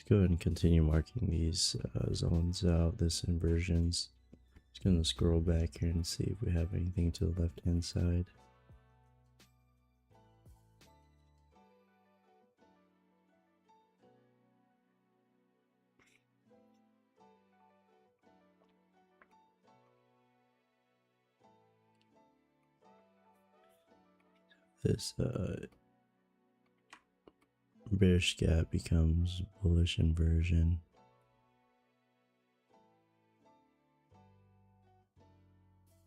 Let's go ahead and continue marking these zones out, this inversions. Just gonna scroll back here and see if we have anything to the left hand side. This bearish gap becomes bullish inversion.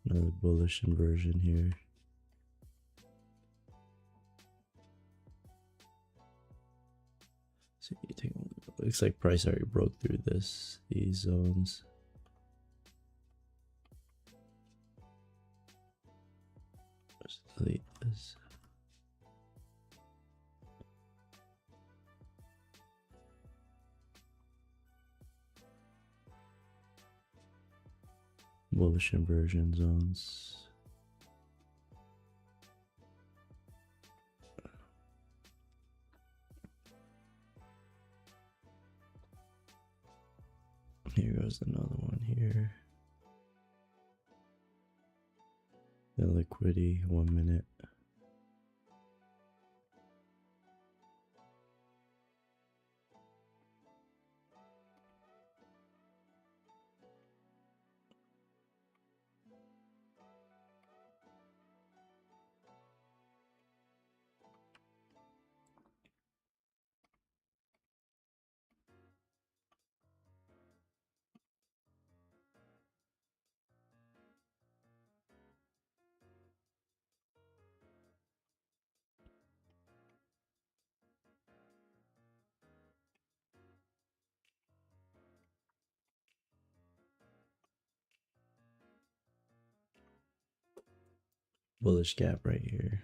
Another bullish inversion here. So you take a look. Looks like price already broke through these zones. Let's delete this. Bullish inversion zones. Here goes another one here. The liquidity, 1 minute. Bullish gap right here.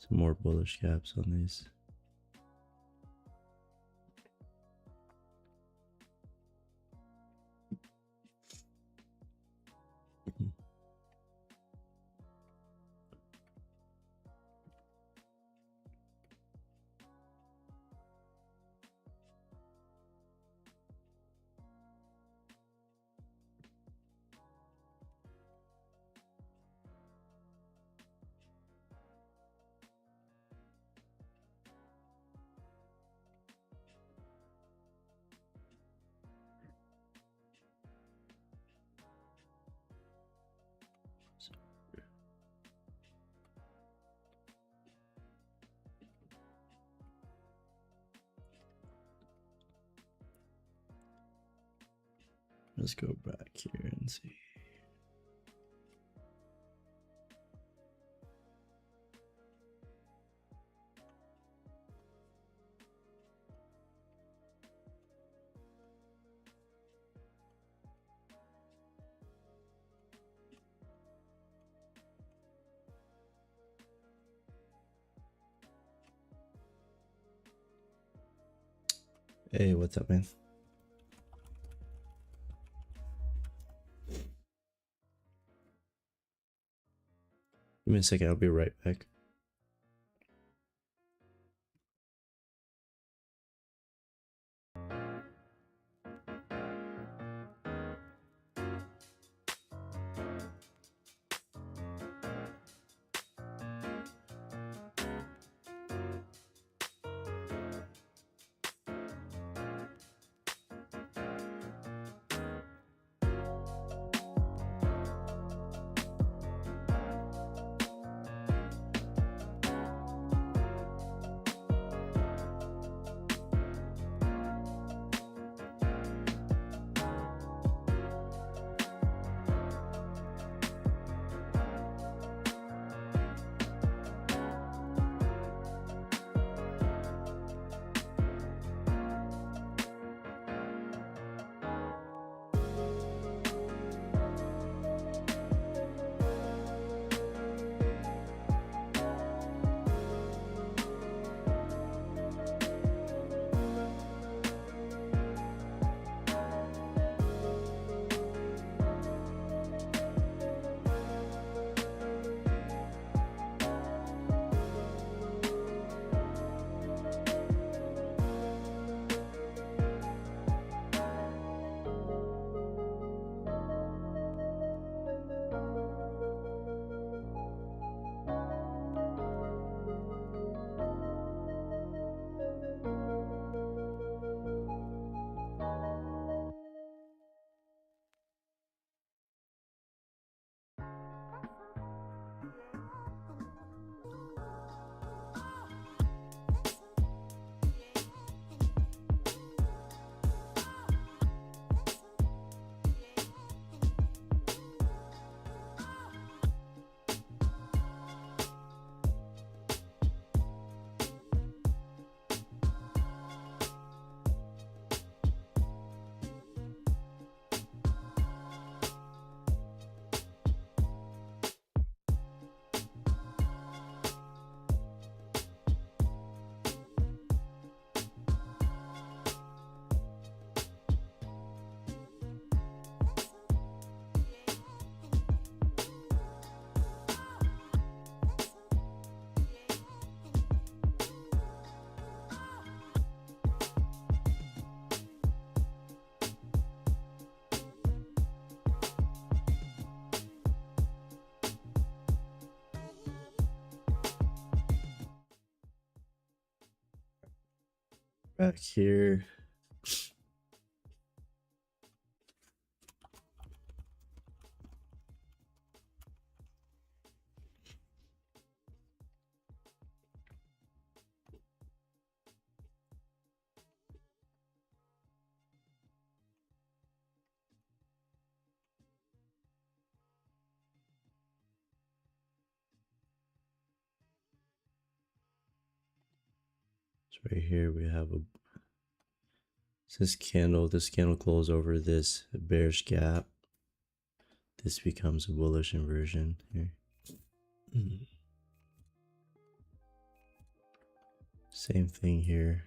Some more bullish gaps on these. Let's go back here and see. Hey, what's up, man? Give me a second, I'll be right back. Back here. So right here we have a this candle close over this bearish gap. This becomes a bullish inversion here. Same thing here.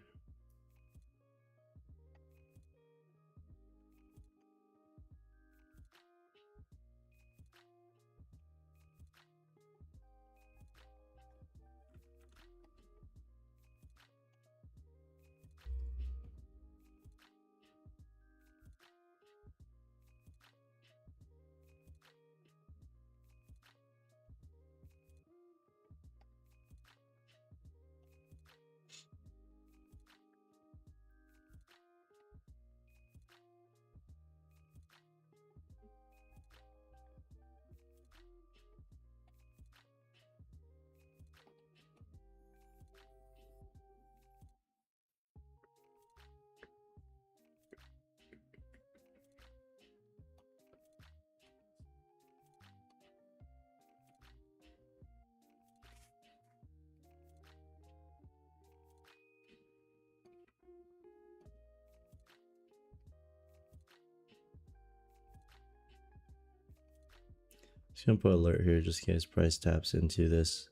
Just gonna put alert here just in case price taps into this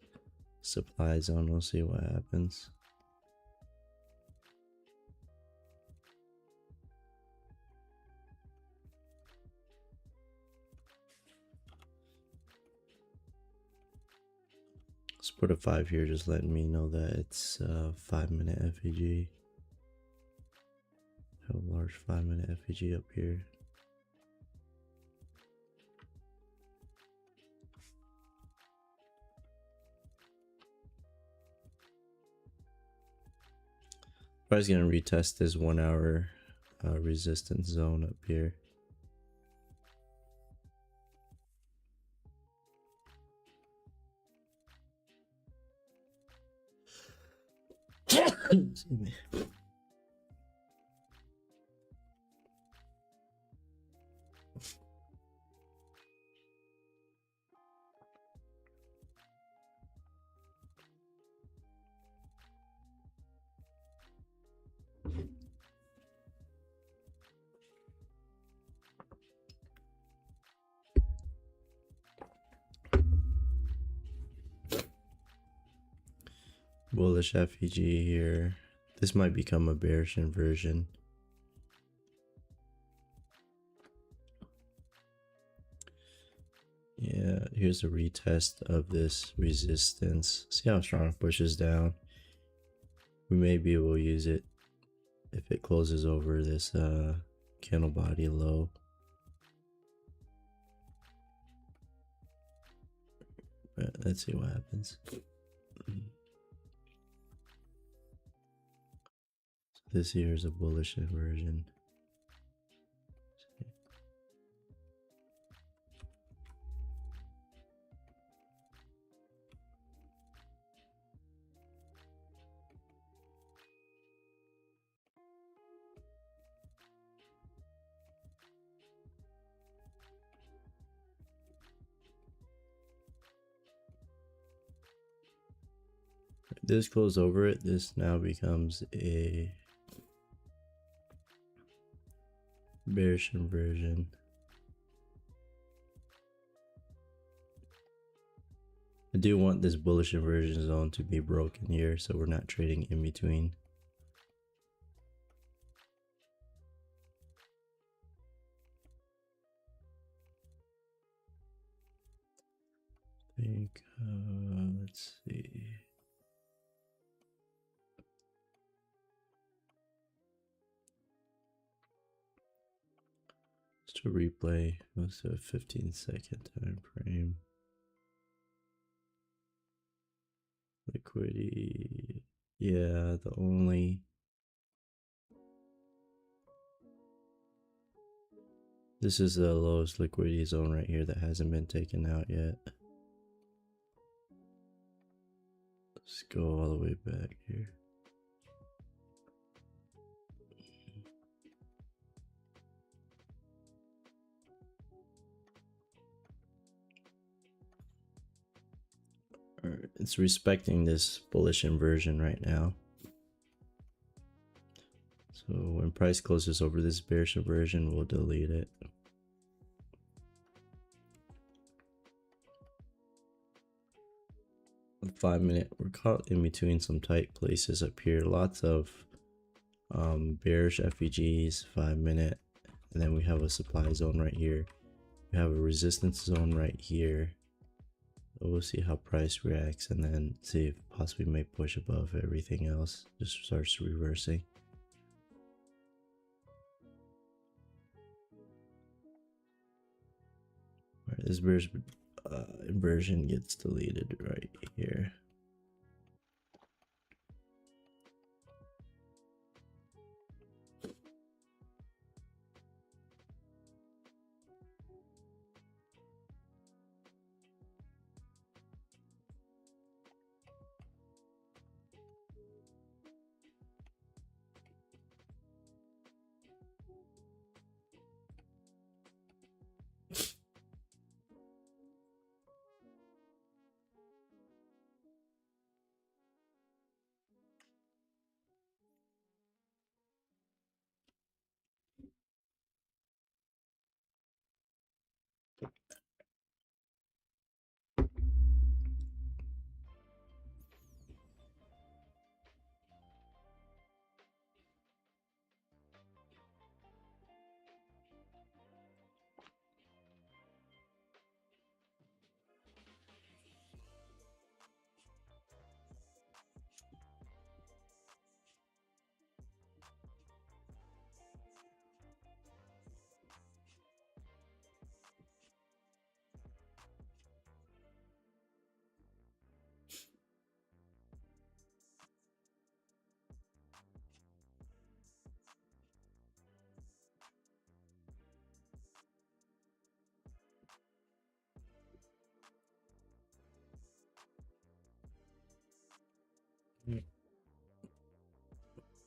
supply zone. We'll see what happens. Let's put a 5 here, just letting me know that it's 5-minute FEG. Have a large 5-minute FEG up here. Probably gonna retest this 1 hour resistance zone up here. Excuse me. Bullish FEG here. This might become a bearish inversion. Yeah, here's a retest of this resistance. See how strong it pushes down. We may be able to use it if it closes over this candle body low. But let's see what happens. This here is a bullish inversion. This goes over it. This now becomes a bearish inversion. I do want this bullish inversion zone to be broken here, so we're not trading in between. I think, let's see. Just to replay, goes to a 15-second time frame. Liquidity, yeah, the only This is the lowest liquidity zone right here that hasn't been taken out yet. Let's go all the way back here. Alright, it's respecting this bullish inversion right now. So when price closes over this bearish inversion, we'll delete it. The 5 minute, we're caught in between some tight places up here. Lots of bearish FEGs, 5 minute, and then we have a supply zone right here. We have a resistance zone right here. We'll see how price reacts and then see if possibly may push above everything else. Just starts reversing. Alright, this bearish inversion gets deleted right here.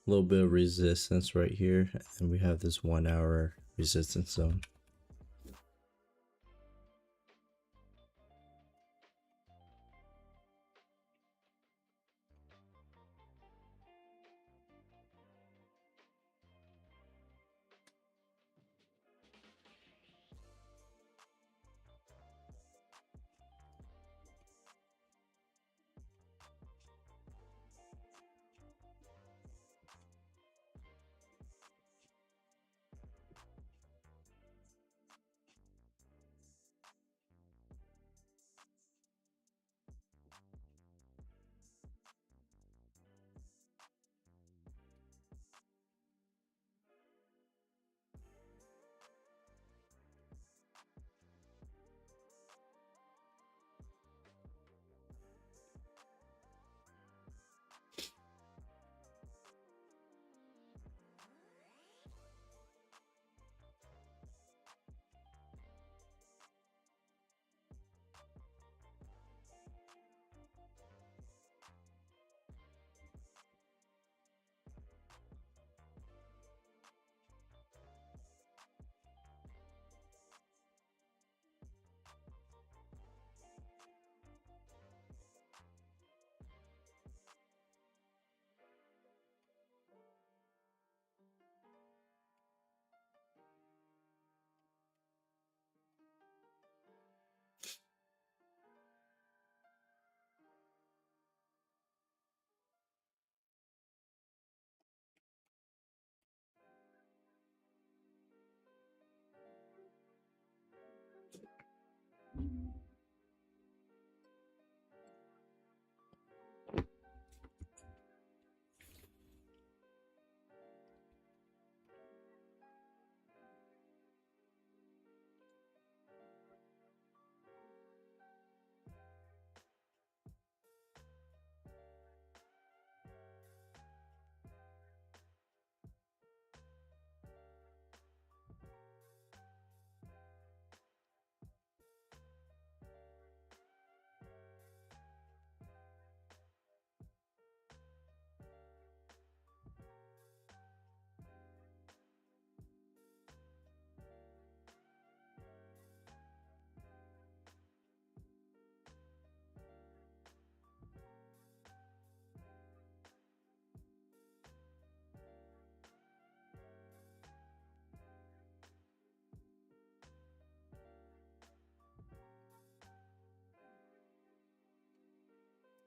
A little bit of resistance right here, and we have this 1 hour resistance zone.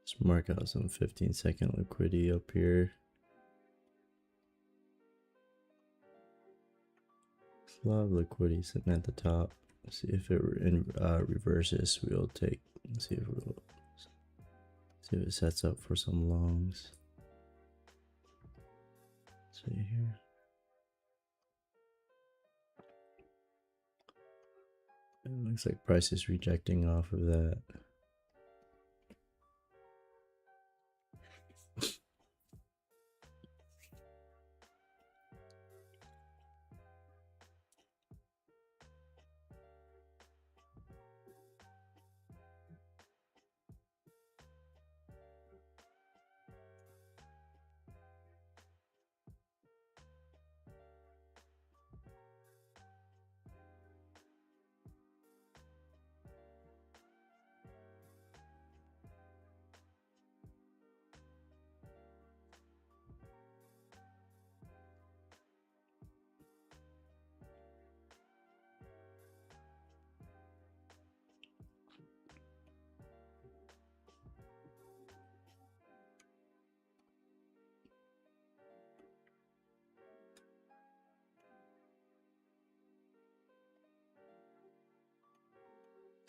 Let's mark out some 15-second liquidity up here. There's a lot of liquidity sitting at the top. Let's see if it reverses. We'll take. Let's see if it sets up for some longs. Let's see here. It looks like price is rejecting off of that.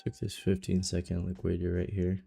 Took this 15-second liquidity right here.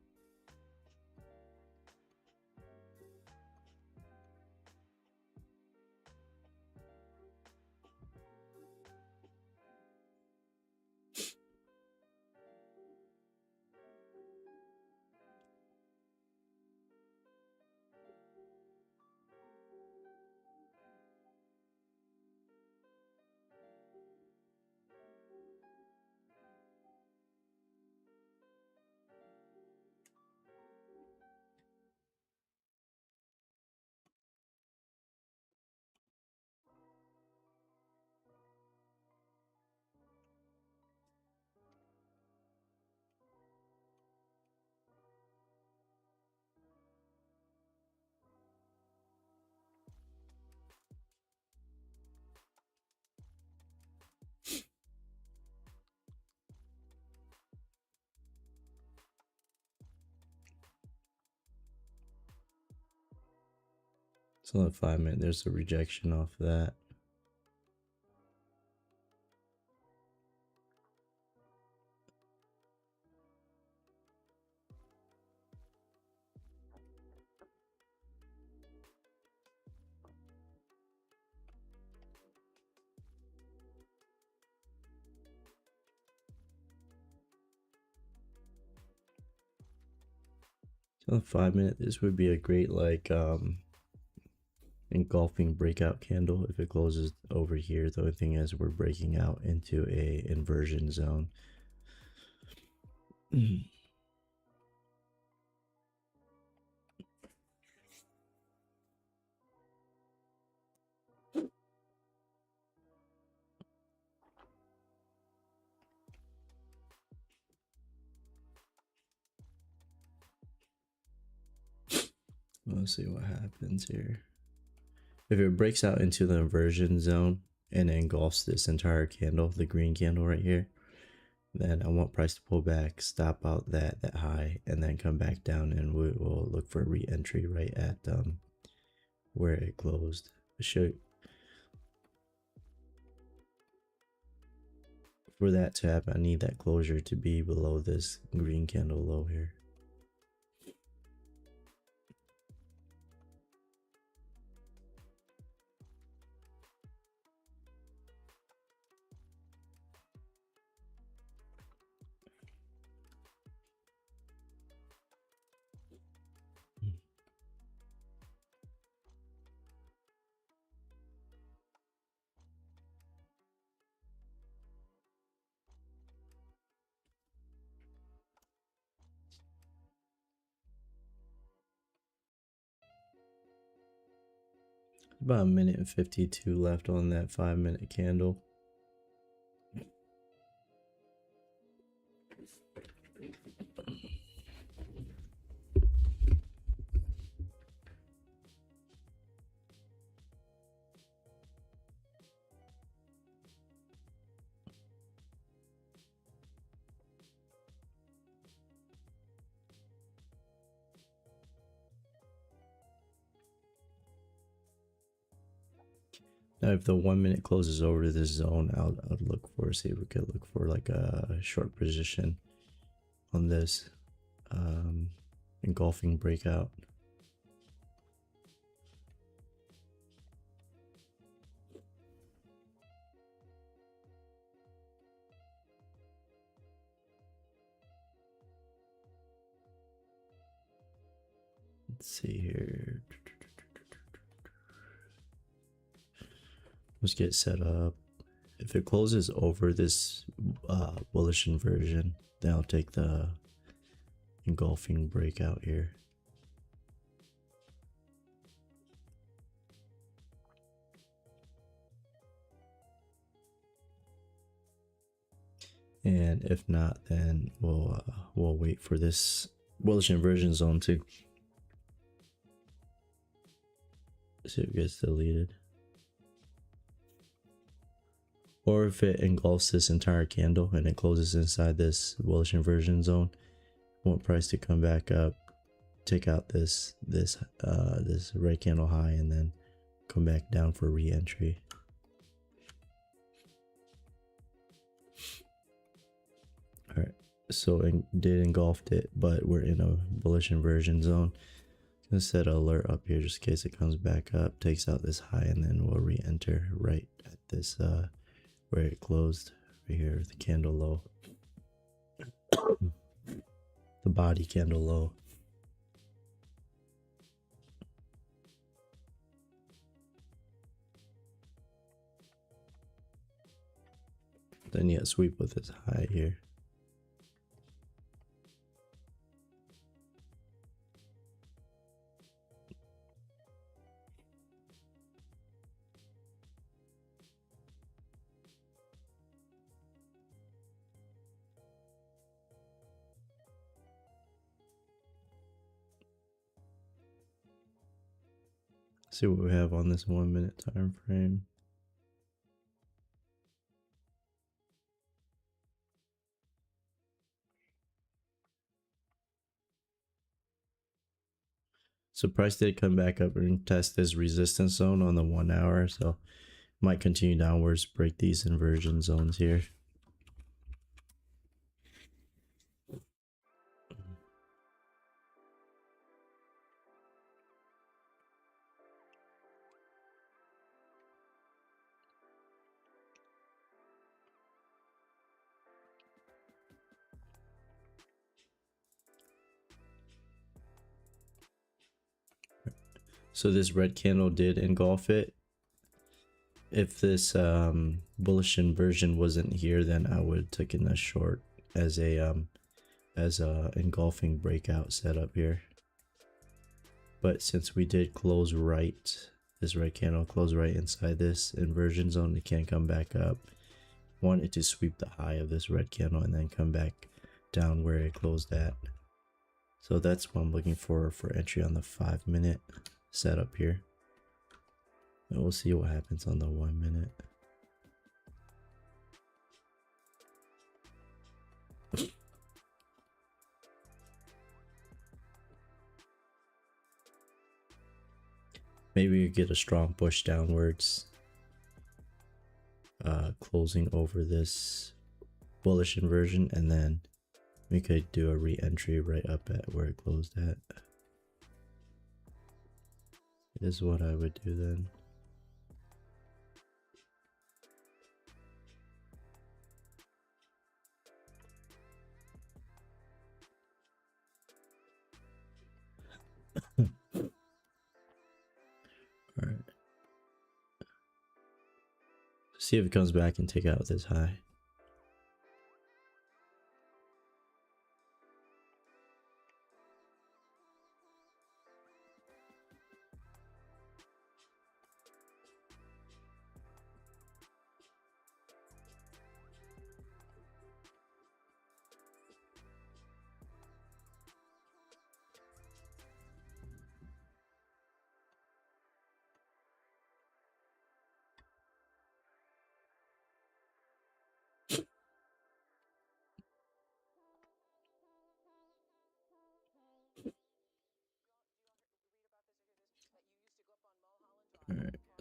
It's only 5 minutes. There's a rejection off of that. So 5 minutes. This would be a great like engulfing breakout candle if it closes over here. The only thing is we're breaking out into a inversion zone. Let's see what happens here. If it breaks out into the inversion zone and engulfs this entire candle, the green candle right here, then I want price to pull back, stop out that high, and then come back down, and we will look for re-entry right at where it closed. For that to happen, I need that closure to be below this green candle low here. About 1:52 left on that 5-minute candle. Now, if the 1 minute closes over this zone, I'll look for, see if we could look for like a short position on this engulfing breakout. Let's see here. Let's get set up. If it closes over this bullish inversion, then I'll take the engulfing breakout here. And if not, then we'll wait for this bullish inversion zone to see if it gets deleted. Or if it engulfs this entire candle and it closes inside this bullish inversion zone, I want price to come back up, take out this red candle high, and then come back down for re-entry. All right, so it did engulfed it, but we're in a bullish inversion zone. I'm gonna set an alert up here just in case it comes back up, takes out this high, and then we'll re-enter right at this where it closed right here, the candle low, the body candle low. Then you sweep with this high here. See what we have on this 1 minute time frame. So price did come back up and test this resistance zone on the 1 hour, so might continue downwards, break these inversion zones here. So this red candle did engulf it. If this bullish inversion wasn't here, then I would have taken a short as a engulfing breakout setup here. But since we did close right, this red candle closed right inside this inversion zone, it can't come back up. Wanted to sweep the high of this red candle and then come back down where it closed at. So that's what I'm looking for entry on the 5 minute setup here. And we'll see what happens on the 1 minute. Maybe you get a strong push downwards, closing over this bullish inversion, and then we could do a re-entry right up at where it closed at. Is what I would do then. All right. See if it comes back and take out this high.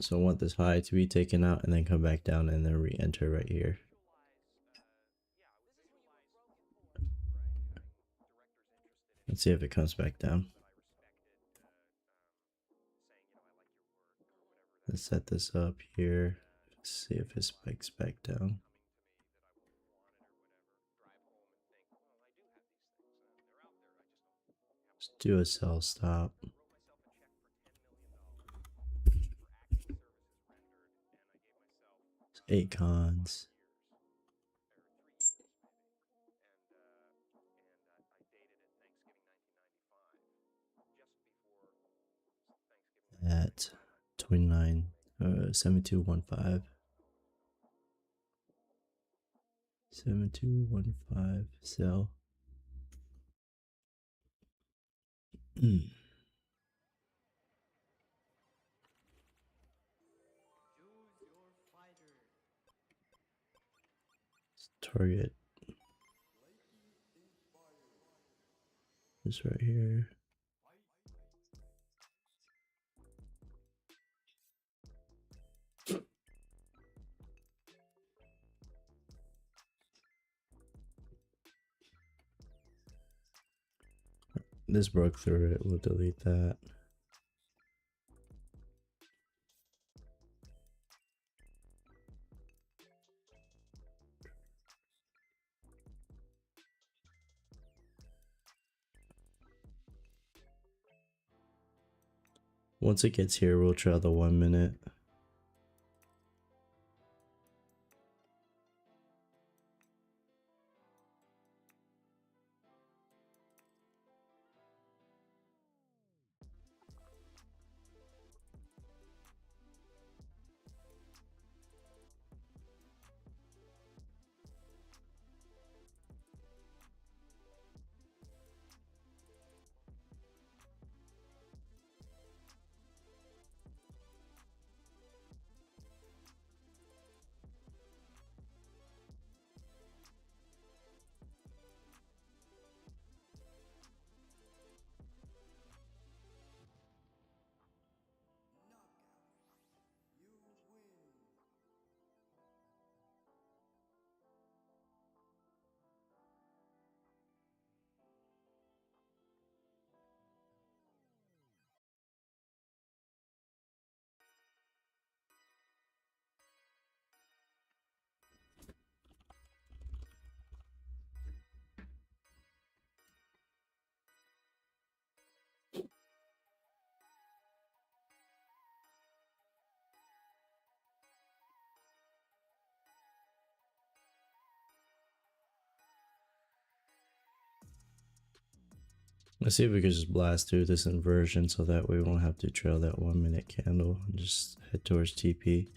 So I want this high to be taken out and then come back down and then re-enter right here. Let's see if it comes back down. Let's set this up here. See if it spikes back down. Let's do a sell stop. 8 cons. At 29, 7215. 7215 sell. Target this right here. This broke through it, we'll delete that. Once it gets here, we'll try the 1 minute. Let's see if we can just blast through this inversion so that we won't have to trail that 1 minute candle and just head towards TP.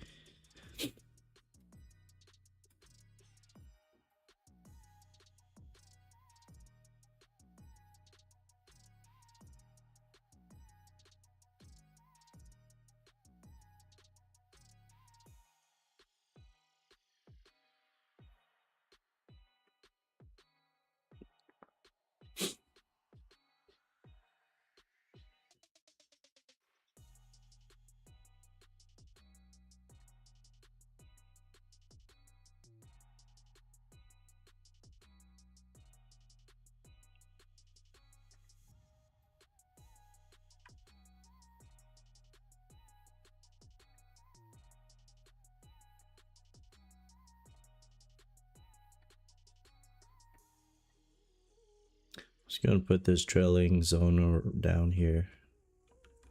Just gonna put this trailing zone down here.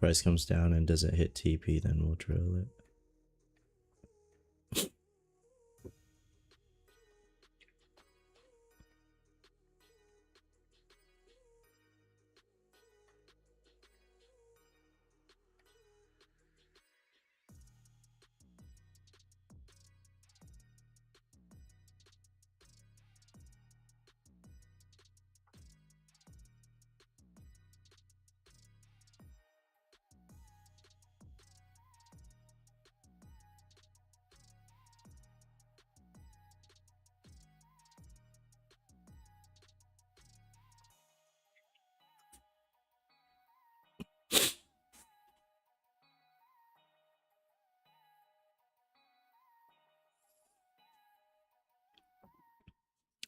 Price comes down and doesn't hit TP, then we'll trail it.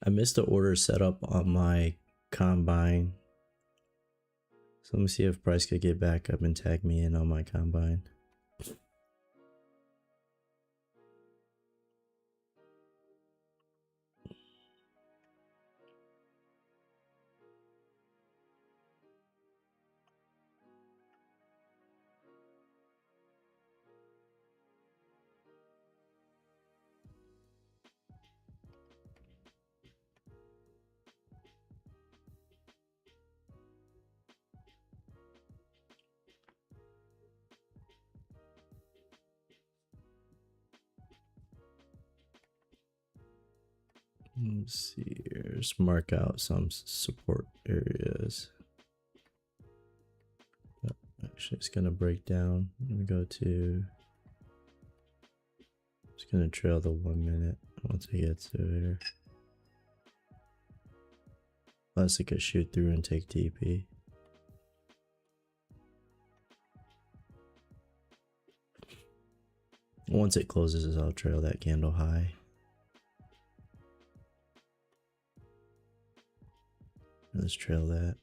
I missed the order setup on my combine. So let me see if price could get back up and tag me in on my combine. Let's see here. Just mark out some support areas. Oh, actually, it's gonna break down. Let me go to. It's gonna trail the 1 minute once I get to here. Unless it could shoot through and take TP. Once it closes, I'll trail that candle high. Let's trail that.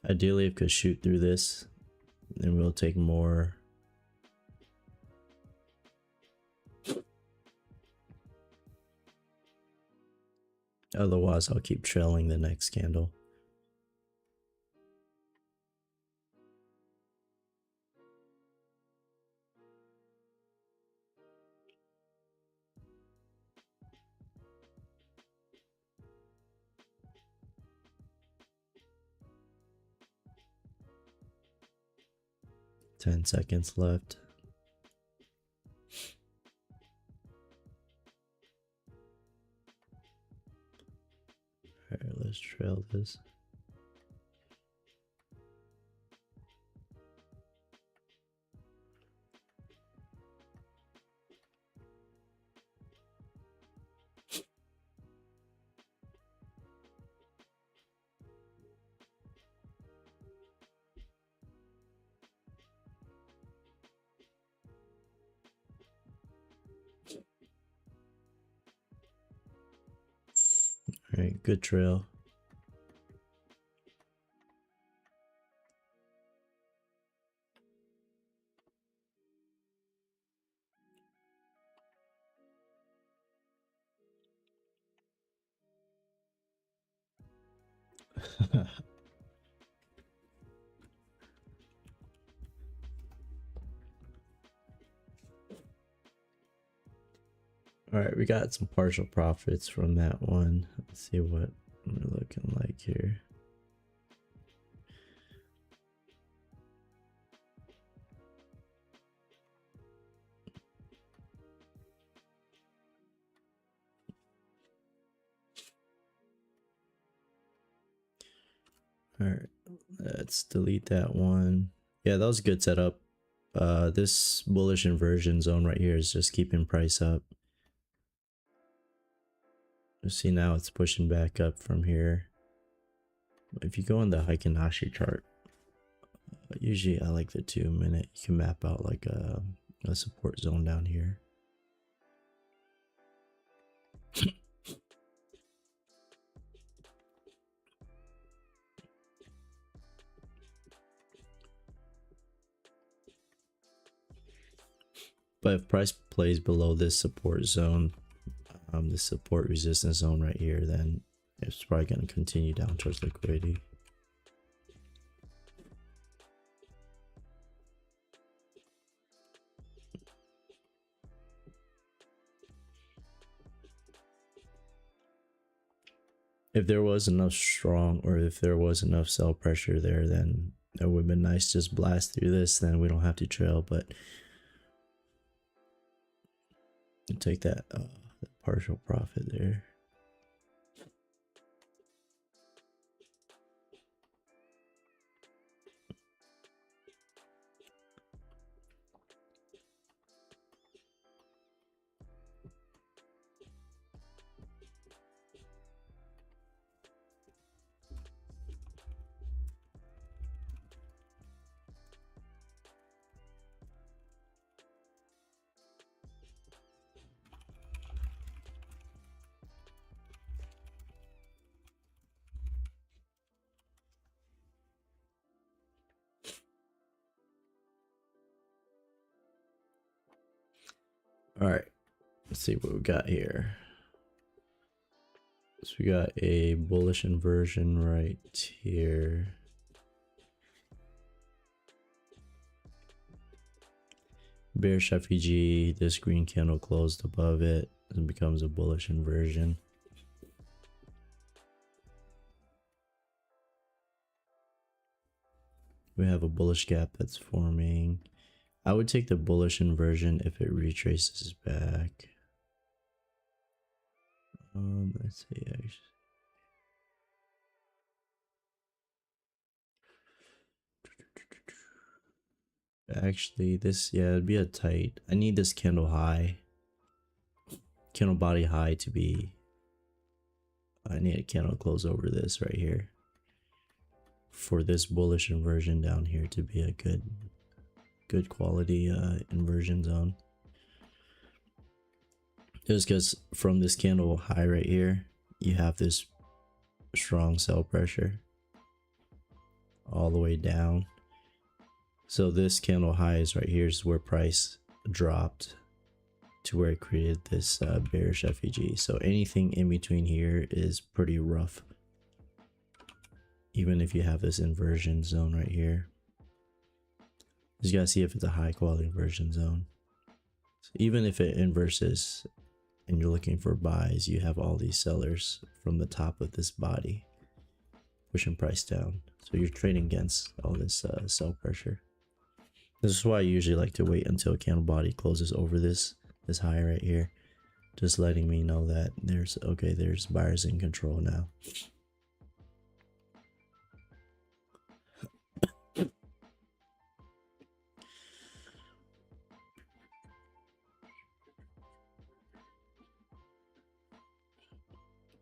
Ideally, if it could shoot through this, then we'll take more. Otherwise, I'll keep trailing the next candle. Ten seconds left. Alright, let's trail this. Alright, good trail. Alright, we got some partial profits from that one. Let's see what we're looking like here. Alright, let's delete that one. Yeah, that was a good setup. This bullish inversion zone right here is just keeping price up. You see now it's pushing back up from here. If you go on the Heikin-Ashi chart, usually I like the 2 minute. You can map out like a support zone down here. But if price plays below this support zone, this support resistance zone right here, then it's probably going to continue down towards liquidity. If there was enough strong, or if there was enough sell pressure there, then it would have been nice to just blast through this, then we don't have to trail. But take that partial profit there. All right, let's see what we got here. So we got a bullish inversion right here. Bearish FEG, this green candle closed above it and becomes a bullish inversion. We have a bullish gap that's forming. I would take the bullish inversion if it retraces back. Let's see. Actually, this, yeah, it'd be a tight. I need this candle high, candle body high to be. I need a candle close over this right here for this bullish inversion down here to be a good quality inversion zone. Just because from this candle high right here, you have this strong sell pressure all the way down. So this candle high is right here is where price dropped to where it created this bearish FEG. So anything in between here is pretty rough. Even if you have this inversion zone right here. You just gotta see if it's a high quality inversion zone. So even if it inverses and you're looking for buys, you have all these sellers from the top of this body pushing price down. So you're trading against all this sell pressure. This is why I usually like to wait until candle body closes over this high right here, just letting me know that there's buyers in control now.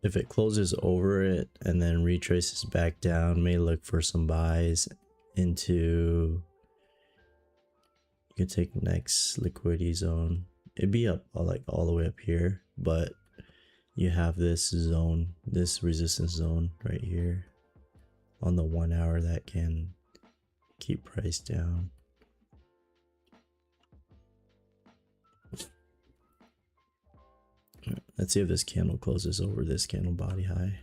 If it closes over it and then retraces back down, may look for some buys into, you could take next liquidity zone. It'd be up like all the way up here, but you have this zone, this resistance zone right here on the 1 hour that can keep price down. Let's see if this candle closes over this candle body high.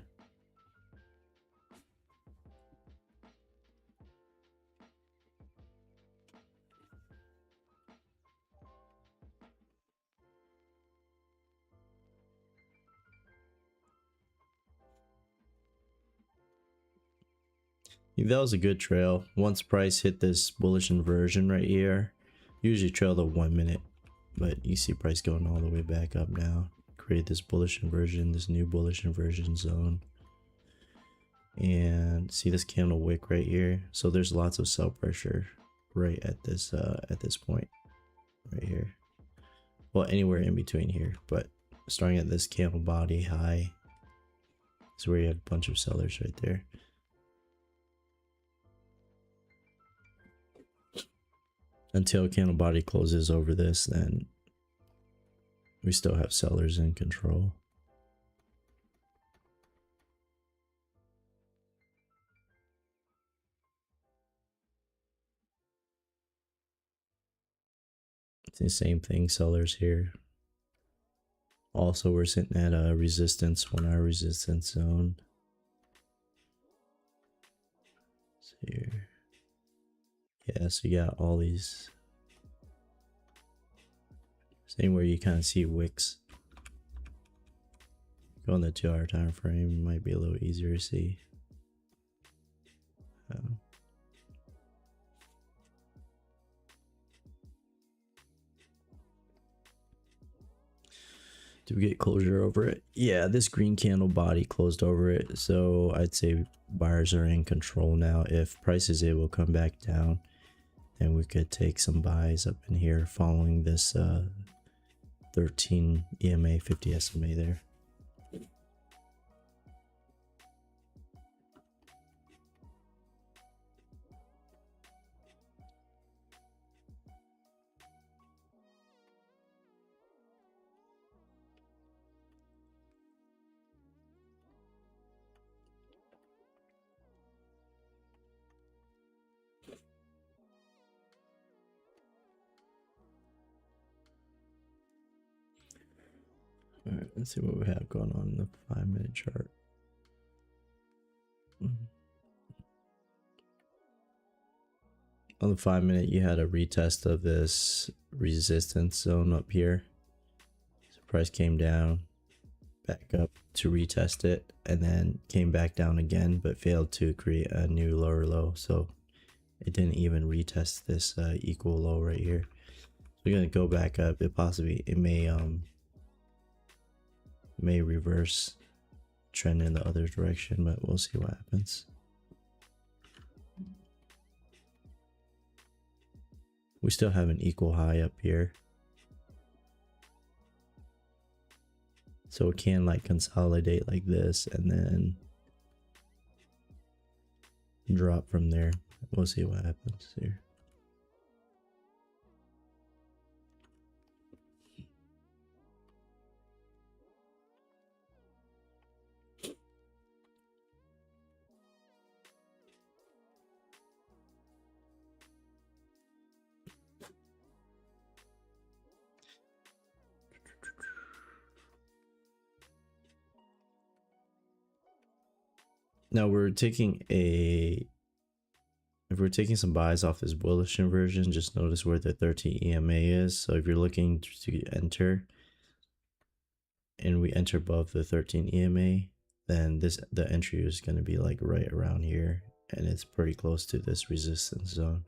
That was a good trail. Once price hit this bullish inversion right here, usually trail the 1 minute, but you see price going all the way back up now. Create this bullish inversion, this new bullish inversion zone. And see this candle wick right here. So there's lots of sell pressure right at this point right here. Well, anywhere in between here, but starting at this candle body high is where you have a bunch of sellers right there. Until candle body closes over this, then we still have sellers in control. It's the same thing, sellers here. Also, we're sitting at a resistance, 1 hour resistance zone. So here. Yeah, so you got all these. Same where you kind of see wicks. Go on the 2 hour time frame, it might be a little easier to see. Did we get closure over it? Yeah, this green candle body closed over it. So I'd say buyers are in control now. If price is able to come back down, then we could take some buys up in here following this 13 EMA, 50 SMA there. Alright, let's see what we have going on in the 5-minute chart. On the 5-minute, you had a retest of this resistance zone up here. So price came down, back up to retest it, and then came back down again, but failed to create a new lower low. So it didn't even retest this equal low right here. So we're gonna go back up. It may reverse trend in the other direction, but we'll see what happens. We still have an equal high up here, so it can like consolidate like this and then drop from there. We'll see what happens here. Now if we're taking some buys off this bullish inversion, just notice where the 13 EMA is. So if you're looking to enter and we enter above the 13 EMA, then the entry is going to be like right around here, and it's pretty close to this resistance zone.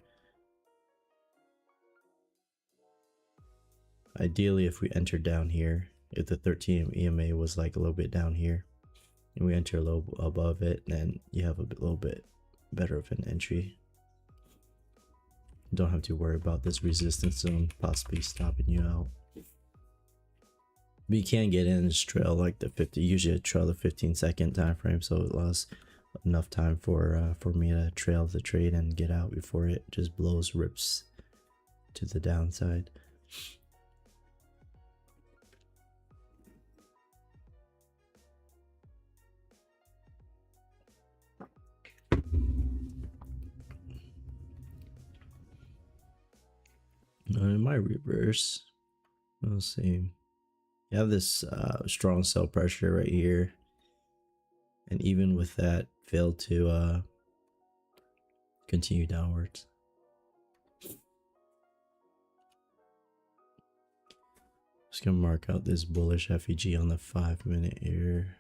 Ideally, if we enter down here, if the 13 EMA was like a little bit down here, and we enter a little above it, then you have a little bit better of an entry. Don't have to worry about this resistance zone possibly stopping you out. But you can get in and just trail like the 50. Usually I trail the 15-second time frame, so it allows enough time for me to trail the trade and get out before it just rips to the downside. It might reverse. We'll see. You have this strong sell pressure right here, and even with that, failed to continue downwards. Just gonna mark out this bullish FEG on the 5-minute here.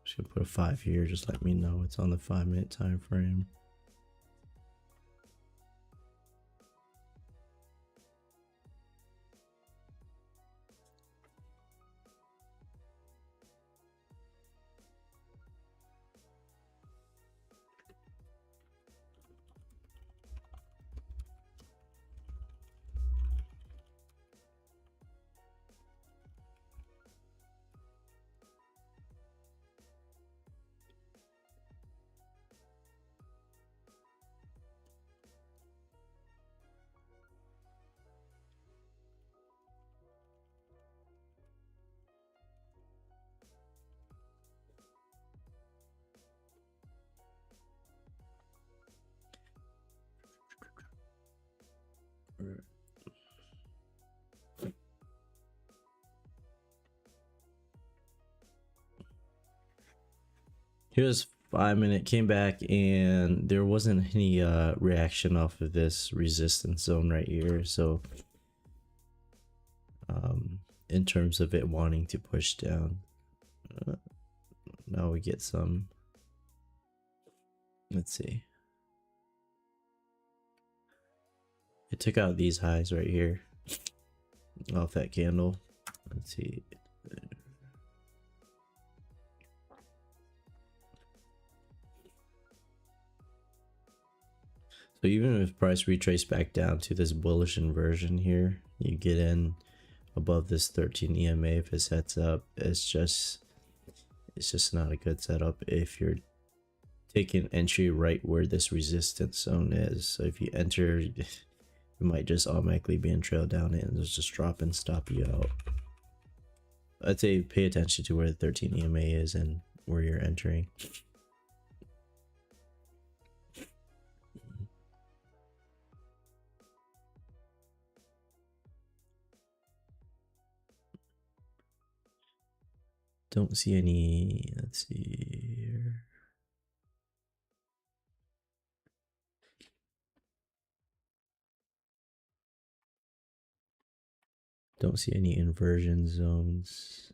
Just gonna put a 5 here. Just let me know it's on the 5-minute time frame. Here's 5-minute, came back, and there wasn't any reaction off of this resistance zone right here. So in terms of it wanting to push down, now we get some. Let's see. It took out these highs right here off that candle. Let's see. So even if price retrace back down to this bullish inversion here, you get in above this 13 EMA. If it sets up, it's just not a good setup if you're taking entry right where this resistance zone is. So if you enter, you might just automatically be in trail down and just drop and stop you out. I'd say pay attention to where the 13 EMA is and where you're entering. Don't see any, let's see here. Don't see any inversion zones.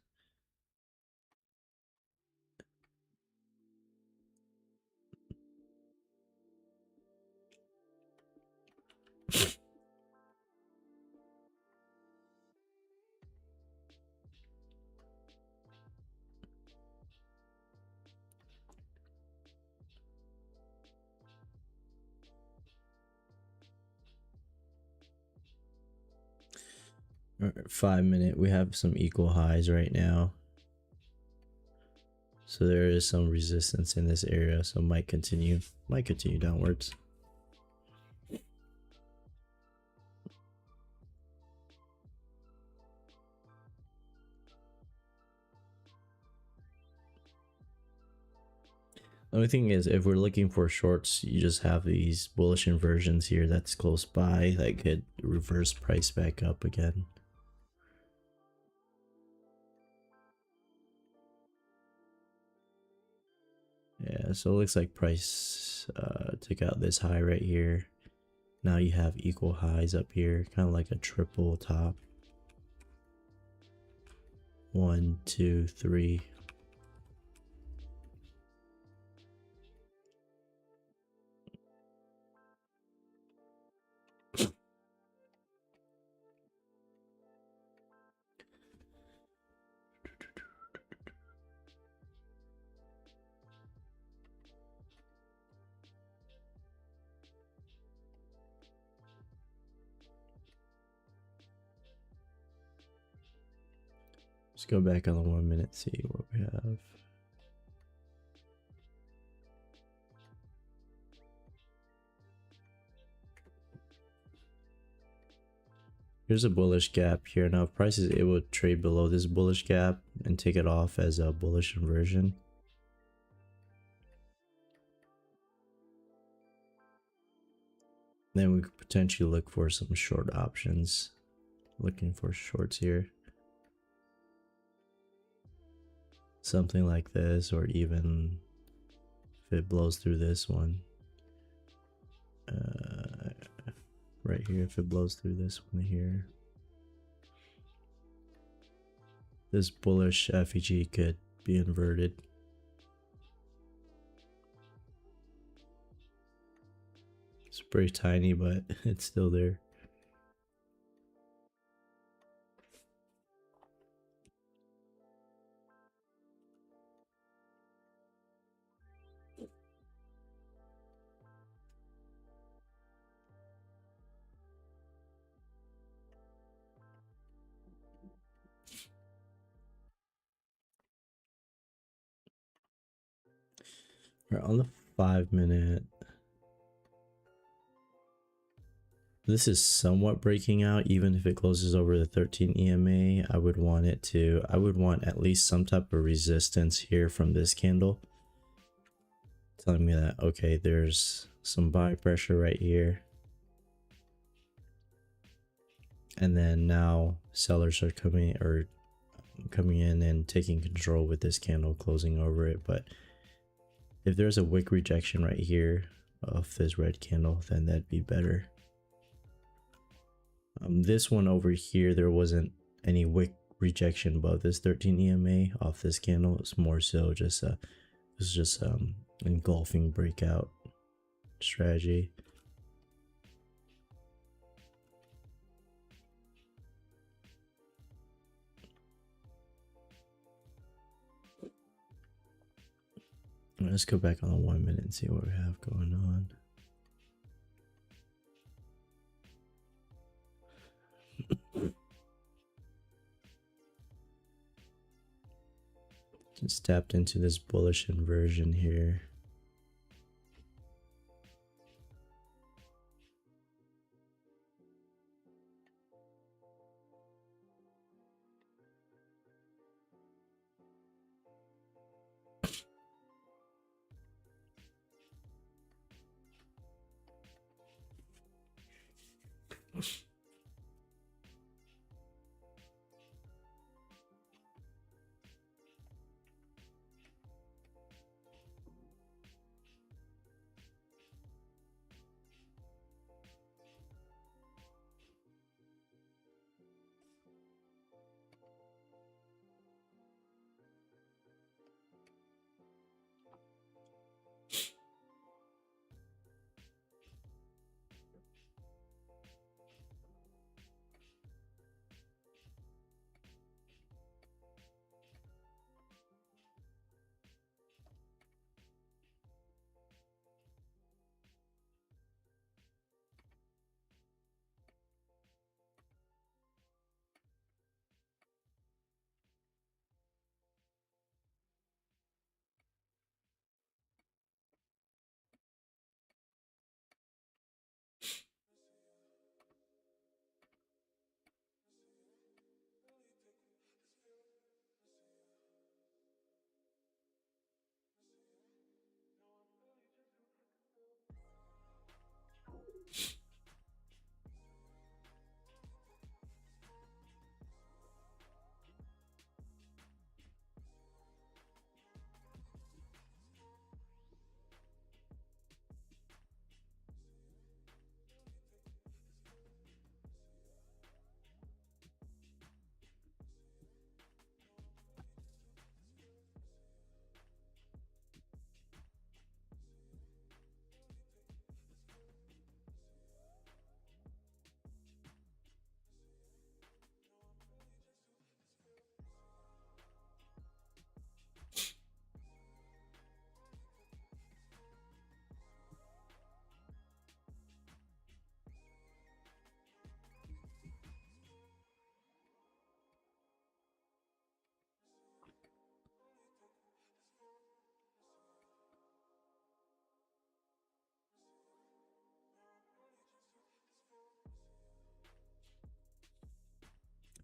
All right, 5 minute, we have some equal highs right now. So there is some resistance in this area, so might continue downwards. The only thing is, if we're looking for shorts, you just have these bullish inversions here that's close by that could reverse price back up again. Yeah, so it looks like price took out this high right here. Now you have equal highs up here, kind of like a triple top. 1, 2, 3. Let's go back on the 1 minute, see what we have. Here's a bullish gap here. Now if price is able to trade below this bullish gap and take it off as a bullish inversion, then we could potentially look for some short options. Looking for shorts here. Something like this, or even if it blows through this one. Right here, if it blows through this one here. This bullish FEG could be inverted. It's pretty tiny, but it's still there. Right, on the 5 minute, this is somewhat breaking out. Even if it closes over the 13 EMA, I would want at least some type of resistance here from this candle, telling me that, okay, there's some buy pressure right here. And then now sellers are coming in and taking control with this candle closing over it. But if there's a wick rejection right here of this red candle, then that'd be better. This one over here, there wasn't any wick rejection above this 13 EMA off this candle. It's more so just engulfing breakout strategy. Let's go back on the 1 minute and see what we have going on. Just tapped into this bullish inversion here.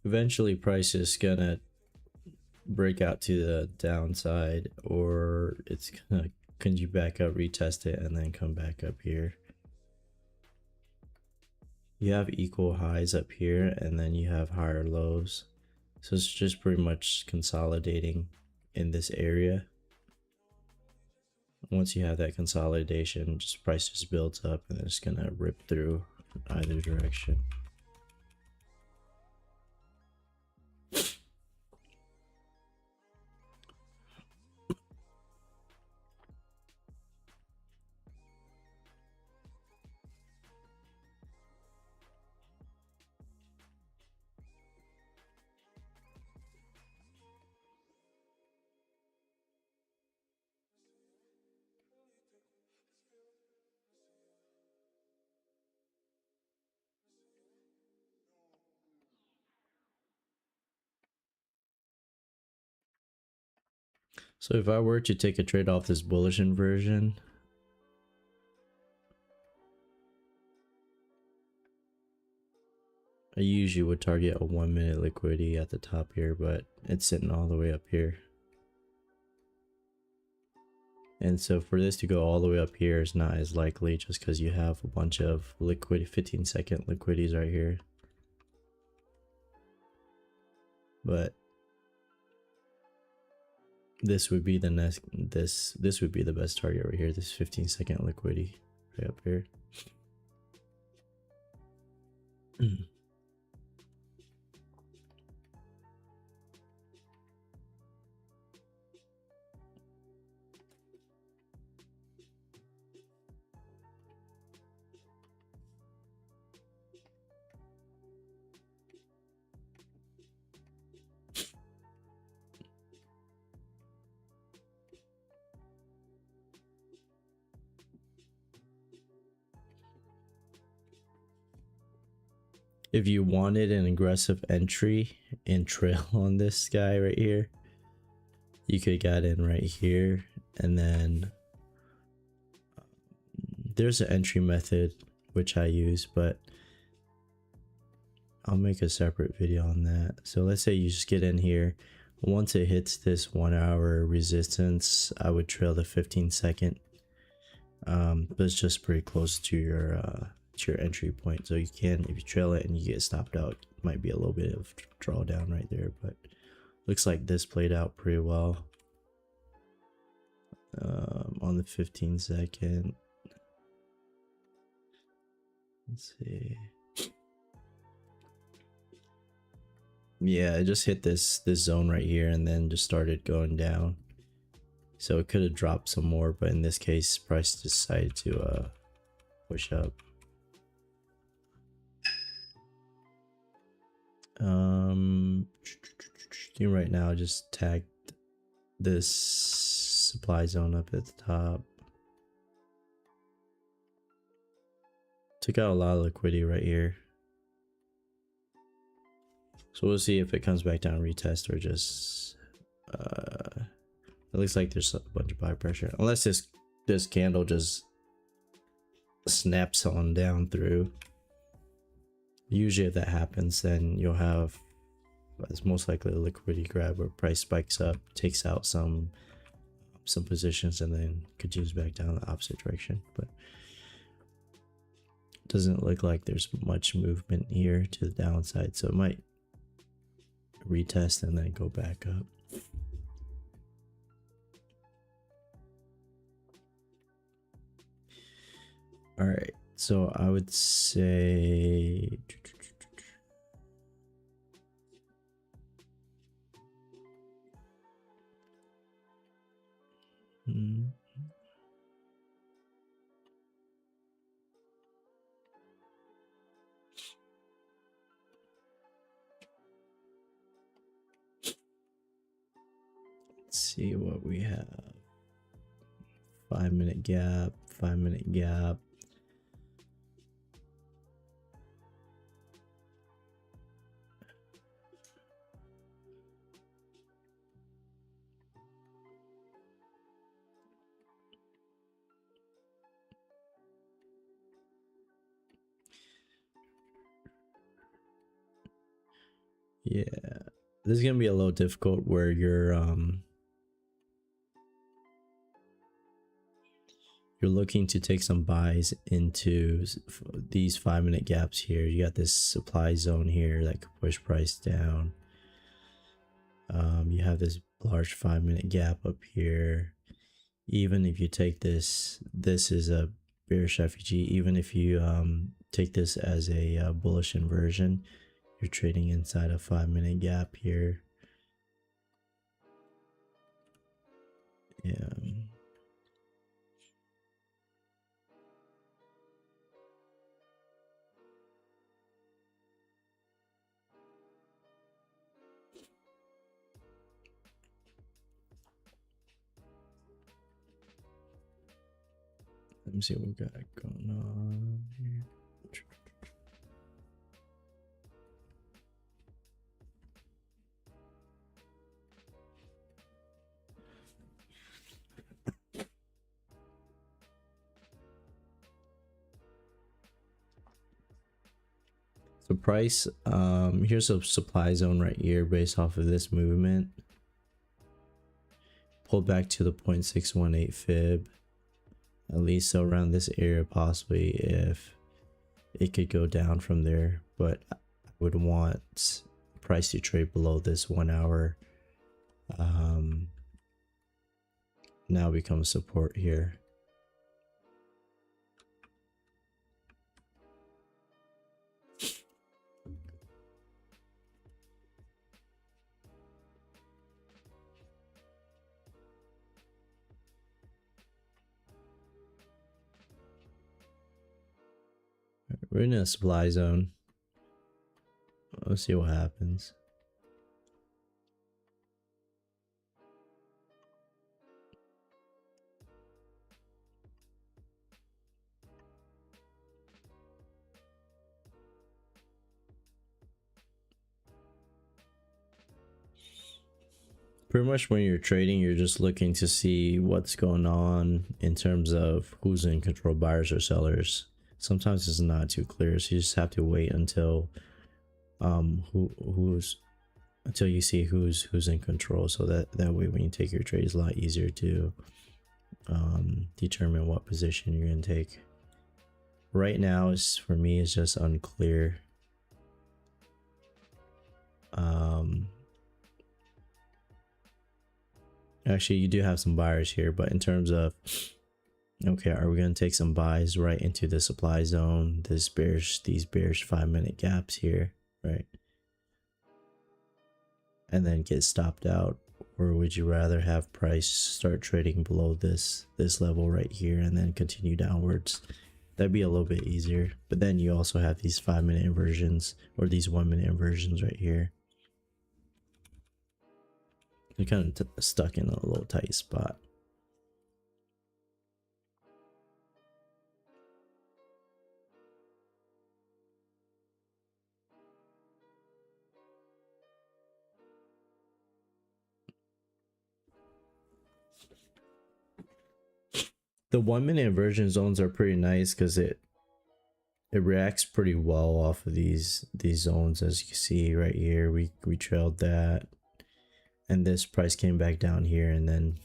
Eventually price is gonna break out to the downside, or it's gonna continue back up, retest it, and then come back up here. You have equal highs up here, and then you have higher lows. So it's just pretty much consolidating in this area. Once you have that consolidation, just price just builds up and it's gonna rip through either direction. So if I were to take a trade off this bullish inversion, I usually would target a 1 minute liquidity at the top here, but it's sitting all the way up here. And so for this to go all the way up here is not as likely, just because you have a bunch of liquid 15-second liquidities right here. But this would be the next, this would be the best target right here, this 15-second liquidity right up here. If you wanted an aggressive entry and trail on this guy right here, you could get in right here, and then there's an entry method which I use, but I'll make a separate video on that. So let's say you just get in here. Once it hits this 1 hour resistance, I would trail the 15-second, but it's just pretty close to your entry point. So you can, if you trail it and you get stopped out, might be a little bit of drawdown right there, but looks like this played out pretty well on the 15-second. Let's see. Yeah, it just hit this zone right here and then just started going down. So it could have dropped some more, but in this case, price decided to push up. Right now, just tagged this supply zone up at the top. Took out a lot of liquidity right here. So we'll see if it comes back down, retest, or just it looks like there's a bunch of buy pressure, unless this candle just snaps on down through. Usually if that happens, then you'll have, it's most likely a liquidity grab where price spikes up, takes out some positions, and then continues back down the opposite direction. But it doesn't look like there's much movement here to the downside, so it might retest and then go back up. All right, so I would say let's see what we have. 5 minute gap, 5 minute gap. Yeah, this is gonna be a little difficult where you're looking to take some buys into these 5-minute gaps here. You got this supply zone here that could push price down. You have this large 5-minute gap up here. Even if you take this is a bearish FEG. Even if you take this as a bullish inversion, you're trading inside a 5-minute gap here. Yeah. Let me see what we got going on here. So price, here's a supply zone right here based off of this movement. Pulled back to the 0.618 fib. At least around this area, possibly, if it could go down from there, but I would want price to trade below this 1 hour. Now becomes support here. We're in a supply zone. Let's see what happens. Pretty much when you're trading, you're just looking to see what's going on in terms of who's in control, buyers or sellers. Sometimes it's not too clear, so you just have to wait until until you see who's in control, so that way when you take your trade, it's a lot easier to determine what position you're gonna take. Right now, is for me, it's just unclear. Actually, you do have some buyers here, but in terms of, okay, are we going to take some buys right into the supply zone, these bearish 5-minute gaps here, right? And then get stopped out? Or would you rather have price start trading below this level right here and then continue downwards? That'd be a little bit easier. But then you also have these 5-minute inversions or these 1-minute inversions right here. You're kind of stuck in a little tight spot. The 1-minute inversion zones are pretty nice because it reacts pretty well off of these zones. As you can see right here, we trailed that, and this price came back down here and then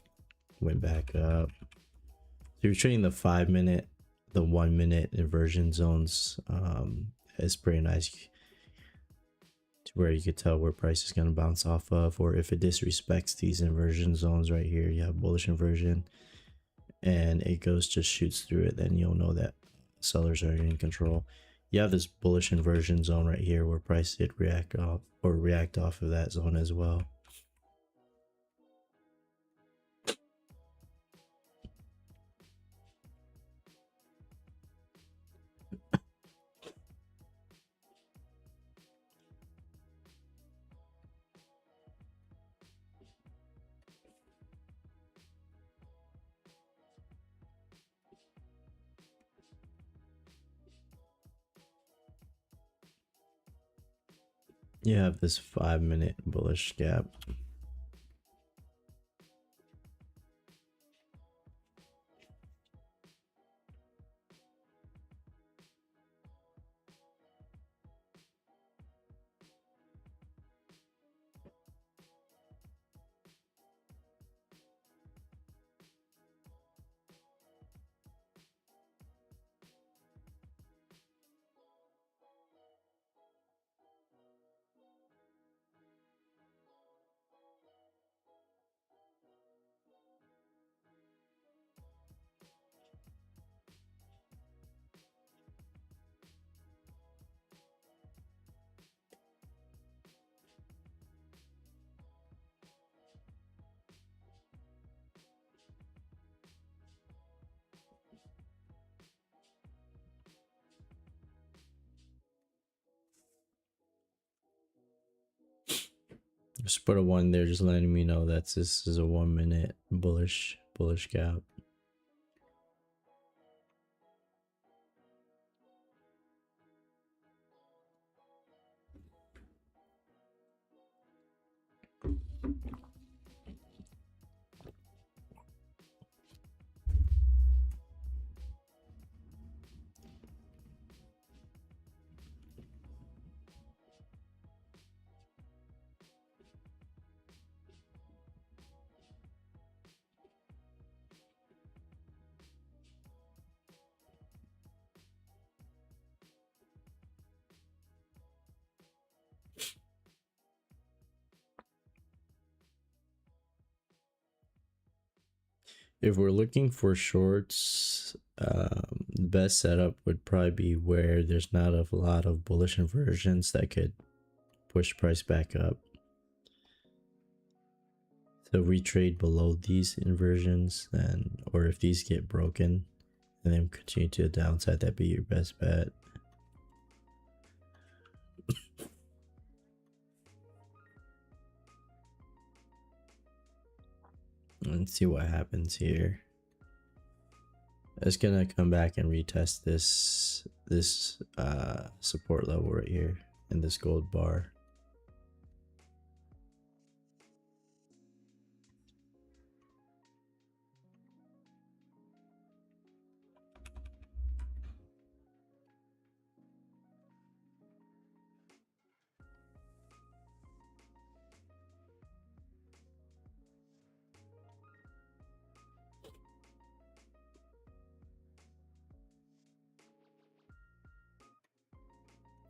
went back up. So you're trading the 5-minute, the 1-minute inversion zones. It's pretty nice to where you could tell where price is going to bounce off of, or if it disrespects these inversion zones right here. You have bullish inversion and it just shoots through it, then you'll know that sellers are in control. You have this bullish inversion zone right here where price did react off of that zone as well. You have this 5-minute bullish gap. Just put a 1 there, just letting me know that this is a 1 minute bullish gap. If we're looking for shorts, the best setup would probably be where there's not a lot of bullish inversions that could push price back up. So we trade below these inversions, then, or if these get broken and then continue to the downside, that'd be your best bet. Let's see what happens here. It's gonna come back and retest this support level right here in this gold bar.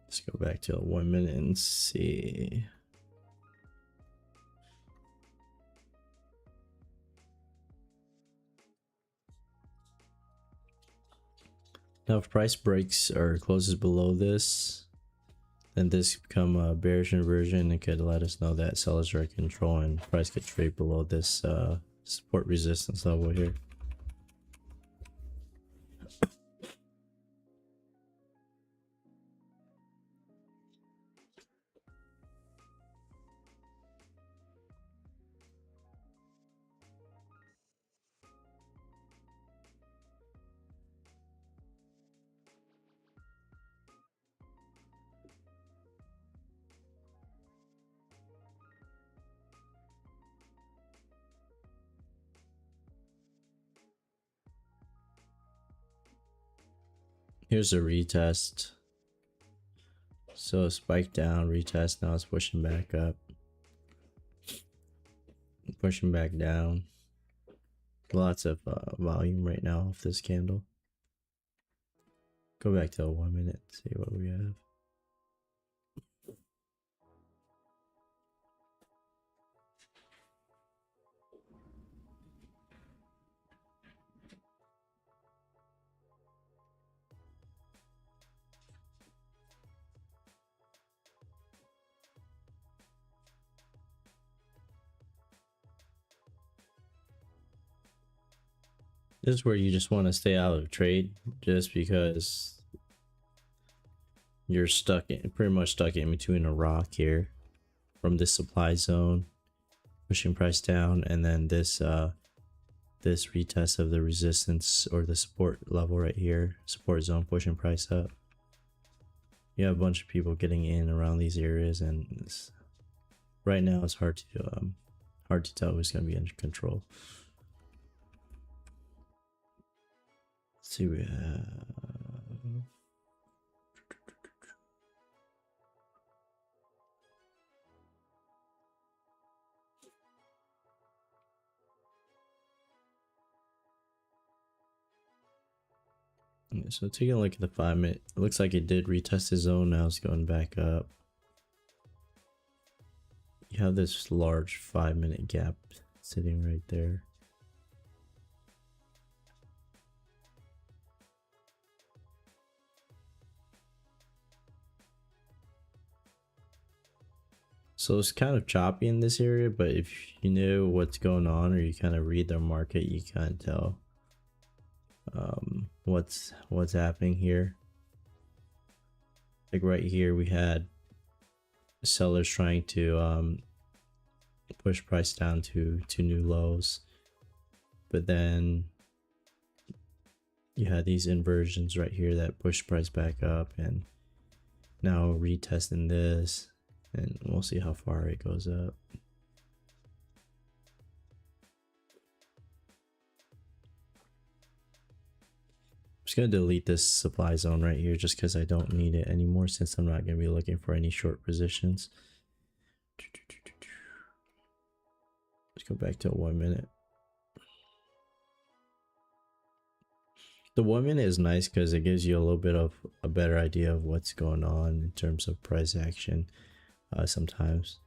Let's go back to 1 minute and see. Now if price breaks or closes below this, then this become a bearish inversion. It could let us know that sellers are in control and price could trade below this support resistance level here. Here's a retest. So spike down, retest, now it's pushing back up. Pushing back down. Lots of volume right now off this candle. Go back to 1 minute, see what we have. This is where you just want to stay out of trade, just because you're pretty much stuck in between a rock here from this supply zone, pushing price down, and then this this retest of the resistance or the support level right here, support zone, pushing price up. You have a bunch of people getting in around these areas, and right now it's hard to tell who's going to be in control. Let's see, we have so taking a look at the 5 minute, it looks like it did retest the zone. Now it's going back up. You have this large 5 minute gap sitting right there. So it's kind of choppy in this area, but if you know what's going on or you kind of read the market, you can't tell what's happening here. Like right here, we had sellers trying to push price down to new lows, but then you had these inversions right here that push price back up, and now retesting this, and we'll see how far it goes up. I'm just gonna delete this supply zone right here just because I don't need it anymore, since I'm not gonna be looking for any short positions. Let's go back to 1 minute. The 1 minute is nice because it gives you a little bit of a better idea of what's going on in terms of price action sometimes.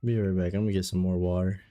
Be right back. I'm gonna get some more water.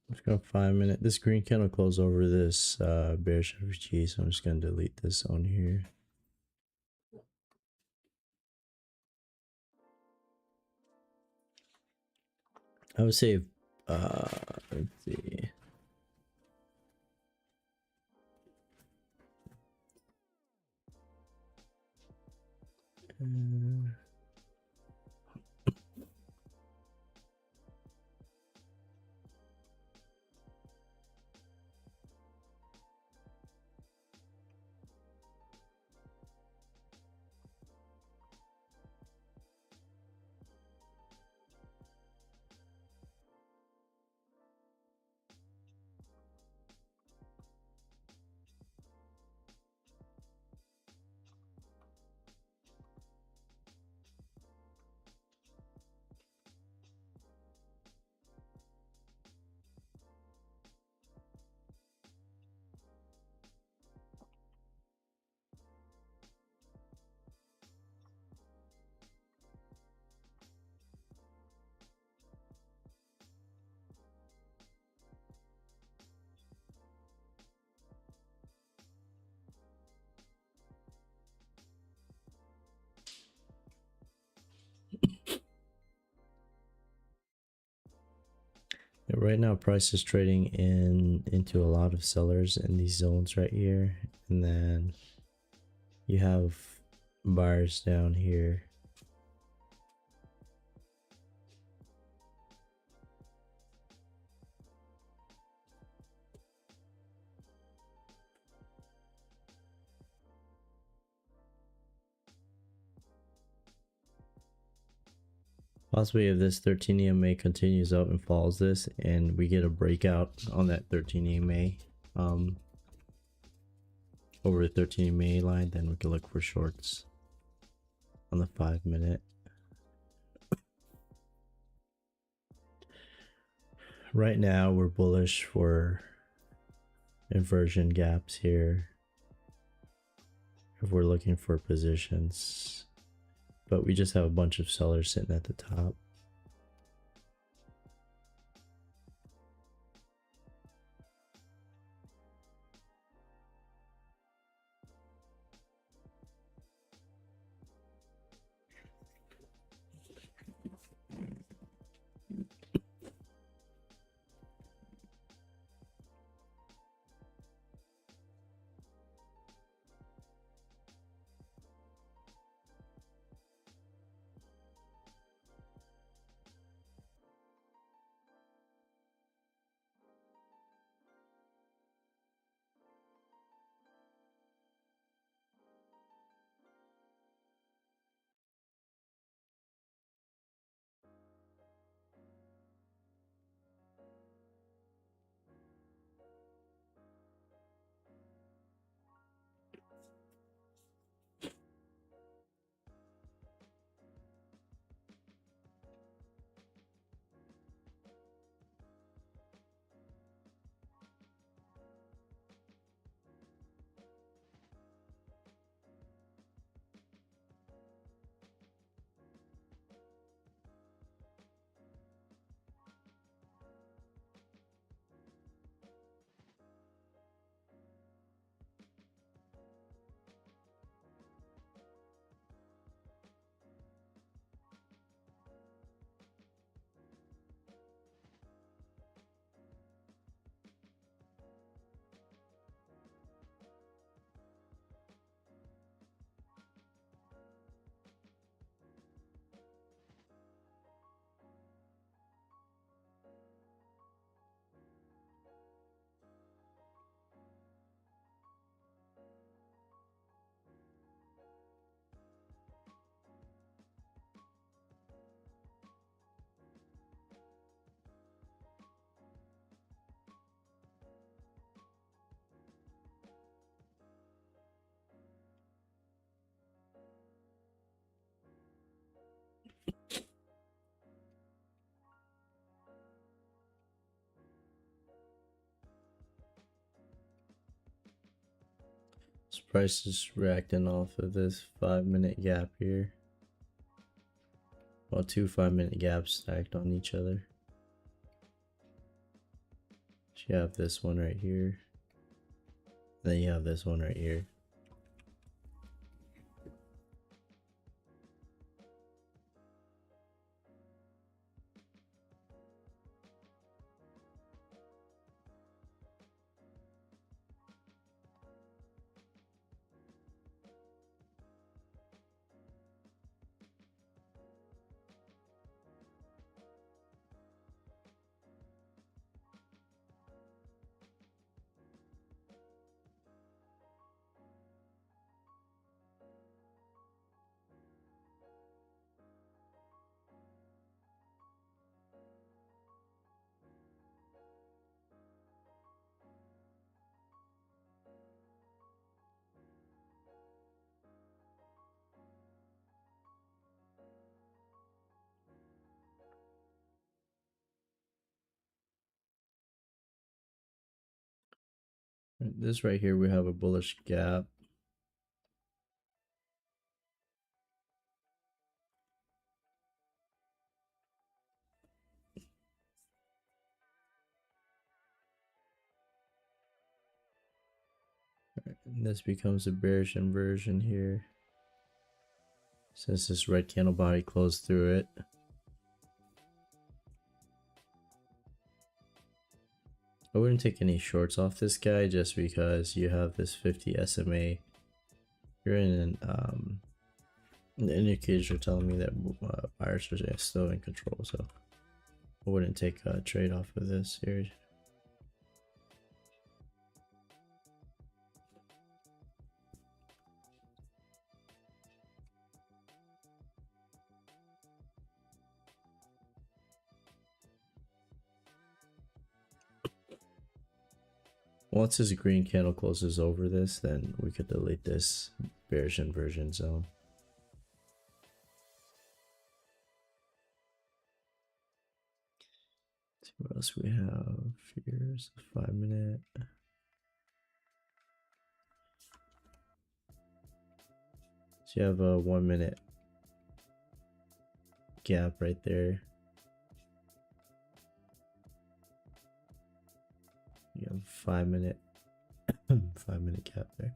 Let's go 5 minutes. This green candle close over this bearish FG, so I'm just gonna delete this on here. I would say let's see. Yeah, right now price is trading into a lot of sellers in these zones right here, and then you have buyers down here. Possibly if this 13 EMA continues up and follows this and we get a breakout on that 13 EMA over the 13 EMA line, then we can look for shorts on the 5-minute. Right now we're bullish for inversion gaps here if we're looking for positions, but we just have a bunch of sellers sitting at the top. This price is reacting off of this 5-minute gap here. Well, 2 5-minute gaps stacked on each other. So you have this one right here. Then you have this one right here. This right here, we have a bullish gap. And this becomes a bearish inversion here, since this red candle body closed through it. I wouldn't take any shorts off this guy just because you have this 50 SMA. You're in an the indicators are telling me that buyers are still in control, so I wouldn't take a trade off of this here. Once this green candle closes over this, then we could delete this bearish inversion zone. Let's see what else we have. Here's a 5 minute. So you have a 1 minute gap right there. You have a 5 minute 5 minute gap there.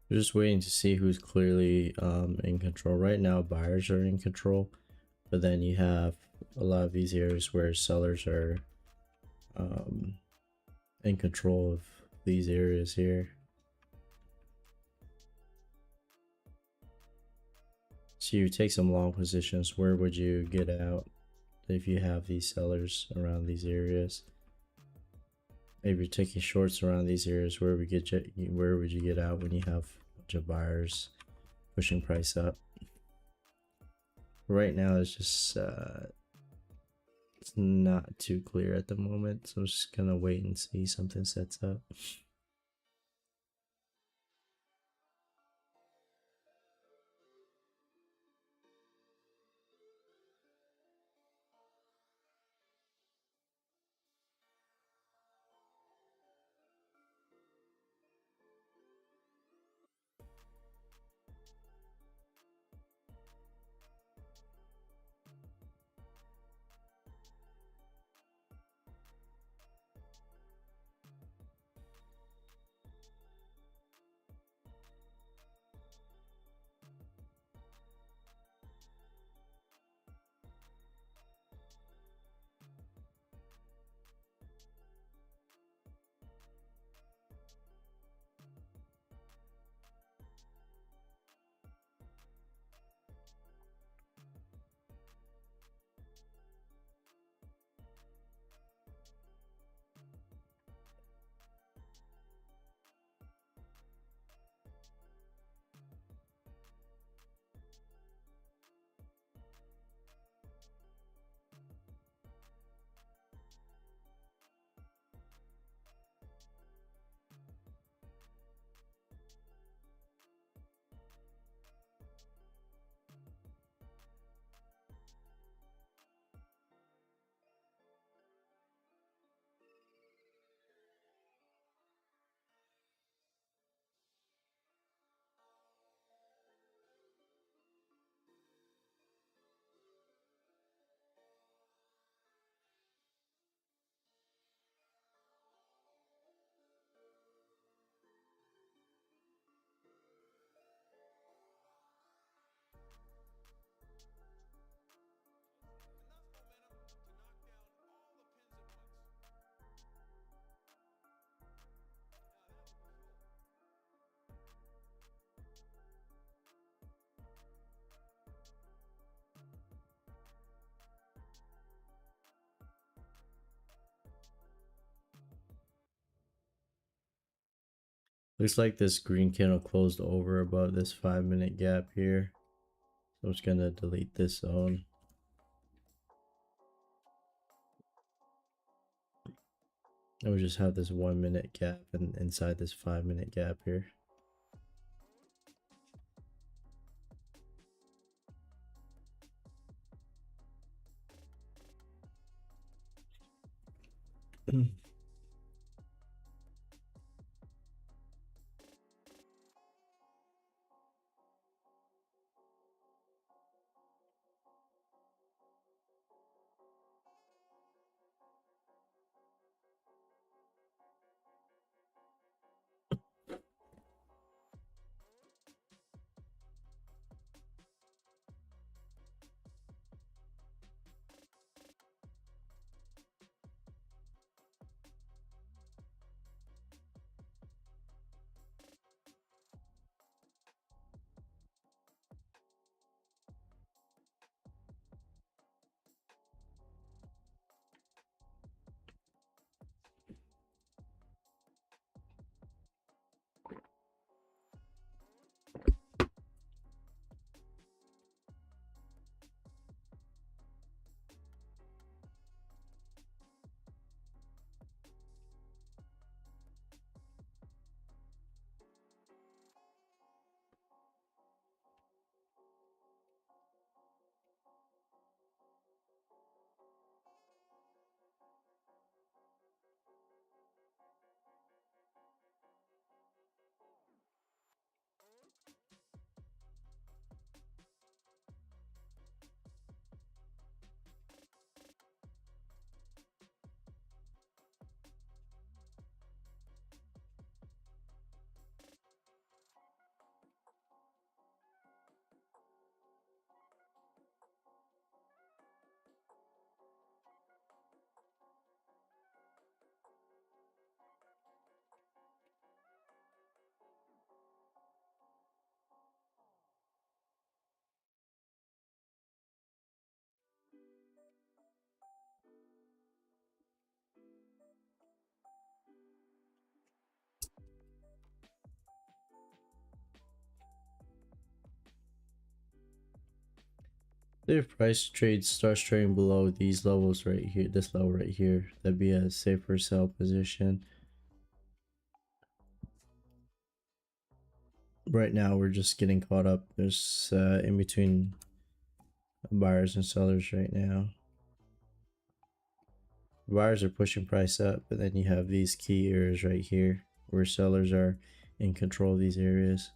We're just waiting to see who's clearly in control. Right now, buyers are in control, but then you have a lot of these areas where sellers are in control of these areas here. So you take some long positions. Where would you get out if you have these sellers around these areas? If you're taking shorts around these areas, where would you get out when you have a bunch of buyers pushing price up? Right now, it's just it's not too clear at the moment, so I'm just gonna wait and see something sets up. Looks like this green candle closed over above this 5-minute gap here. So I'm just gonna delete this zone. And we just have this 1-minute gap and inside this 5-minute gap here. If price trade starts trading below these levels right here, this level right here, that'd be a safer sell position. Right now we're just getting caught up. There's in between buyers and sellers right now. Buyers are pushing price up, but then you have these key areas right here where sellers are in control of these areas.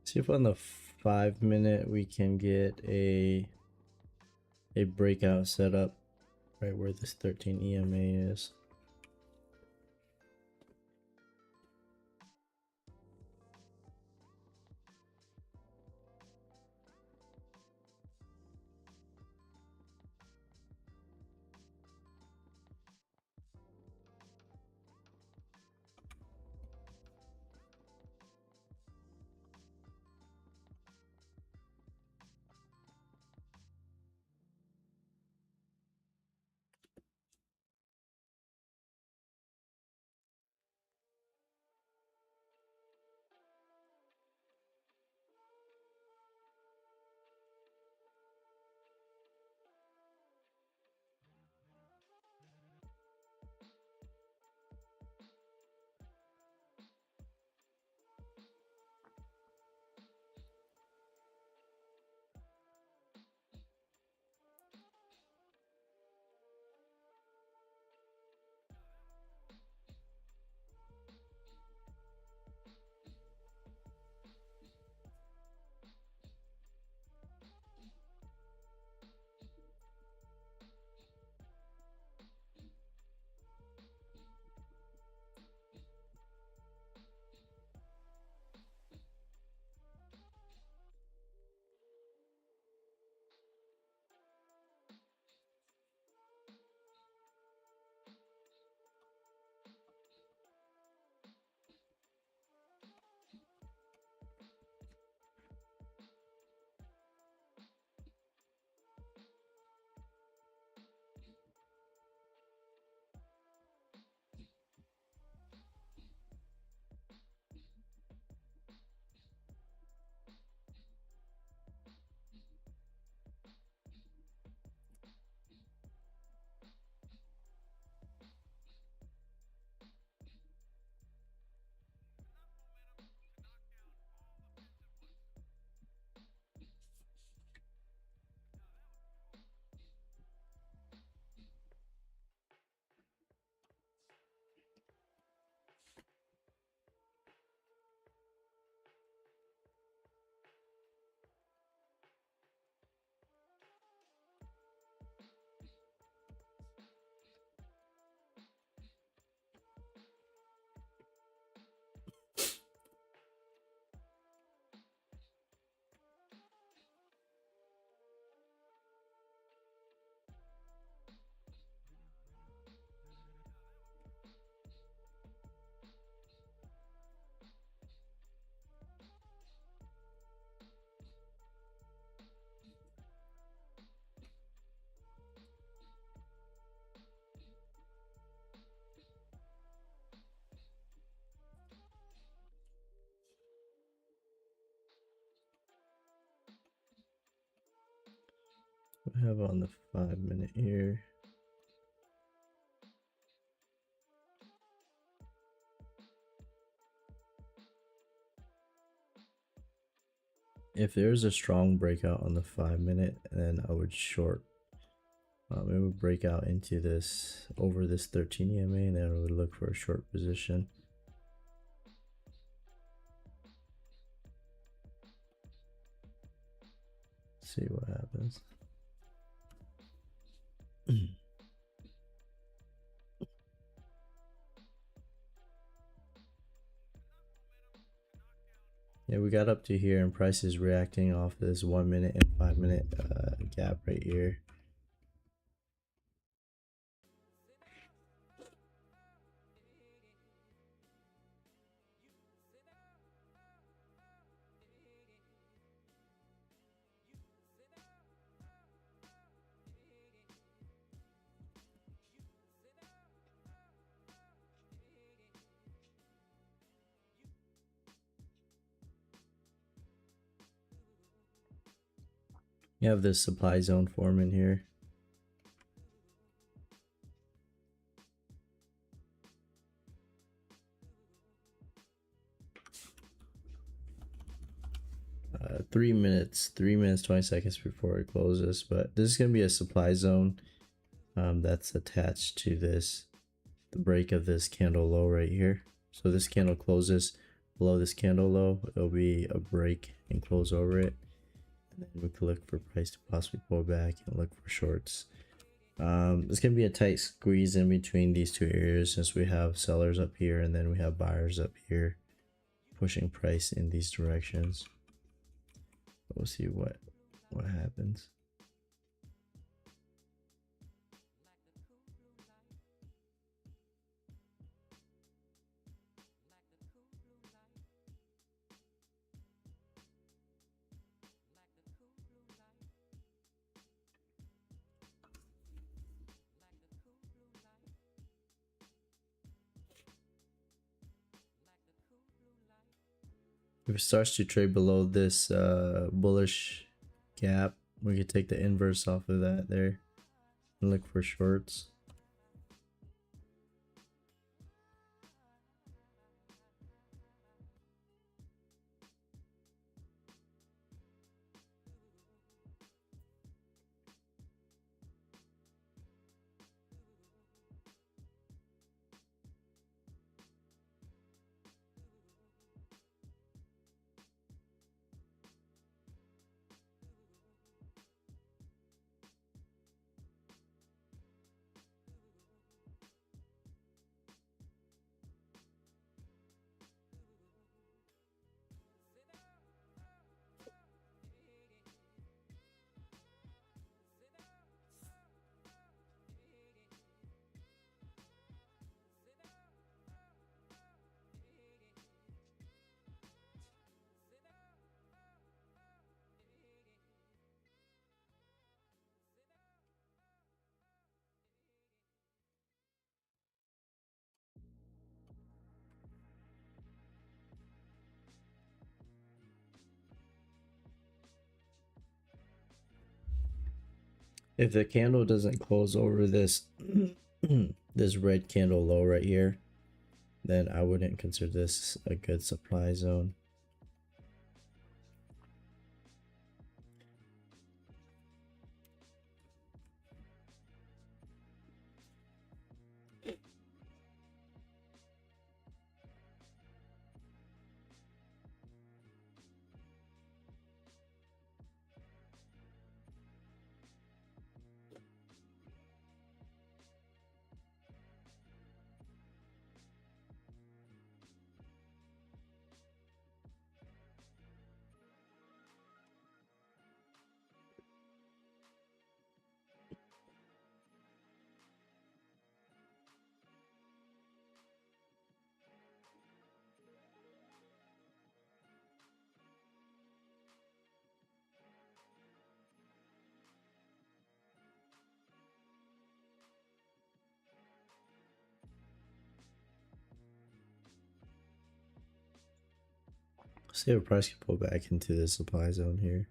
See if on the 5-minute we can get a breakout set up right where this 13 EMA is. We have on the 5-minute here. If there's a strong breakout on the 5-minute, then I would short. It would break out into this over this 13 EMA, and then I would look for a short position. See what happens. Yeah, we got up to here, and price is reacting off this 1-minute and 5-minute gap right here. You have this supply zone forming here. Three minutes 20 seconds before it closes, but this is going to be a supply zone that's attached to this, the break of this candle low right here. So this candle closes below this candle low, it'll be a break and close over it. And then we can look for price to possibly pull back and look for shorts. It's gonna be a tight squeeze in between these two areas since we have sellers up here and then we have buyers up here pushing price in these directions. We'll see what happens. If it starts to trade below this bullish gap, we can take the inverse off of that there and look for shorts. If the candle doesn't close over this this red candle low right here, then I wouldn't consider this a good supply zone. See if price can pull back into the supply zone here.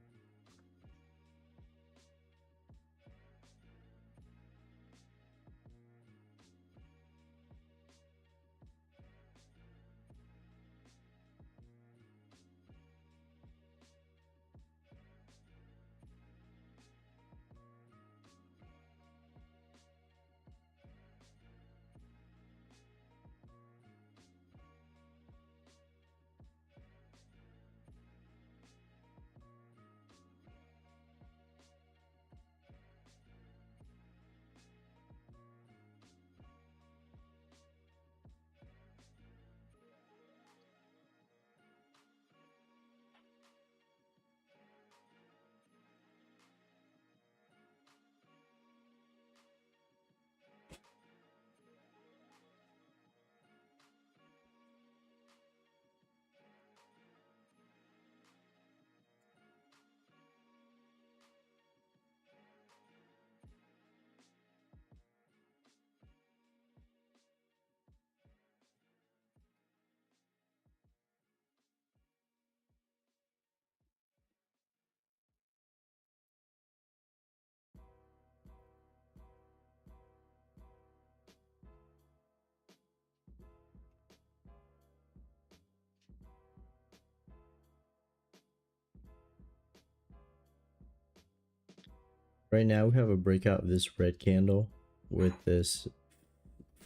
Right now we have a breakout of this red candle with this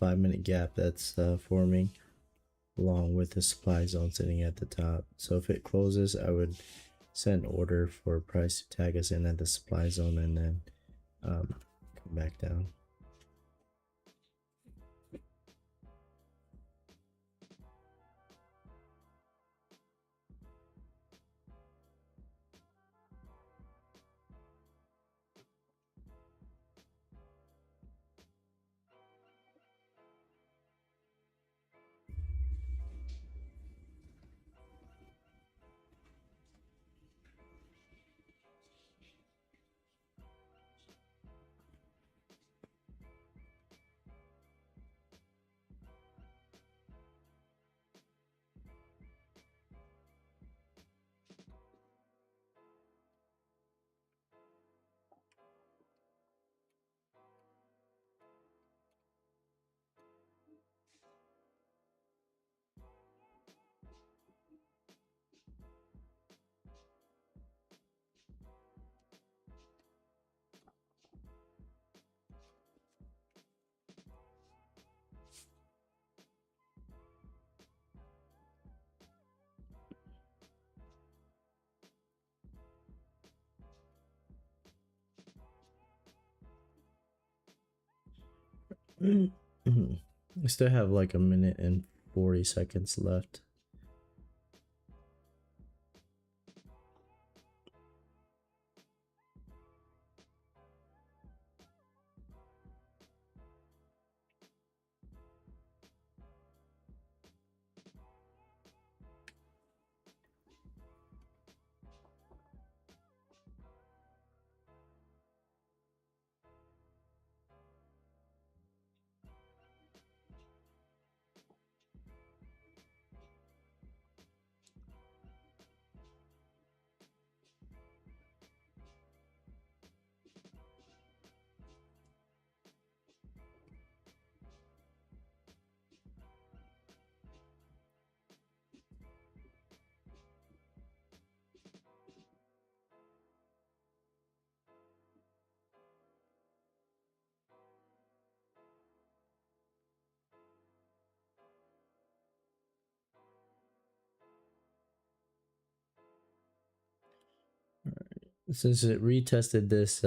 5-minute gap that's forming. along with the supply zone sitting at the top. So if it closes, I would set an order for price to tag us in at the supply zone and then come back down. I still have like a minute and 40 seconds left. Since it retested this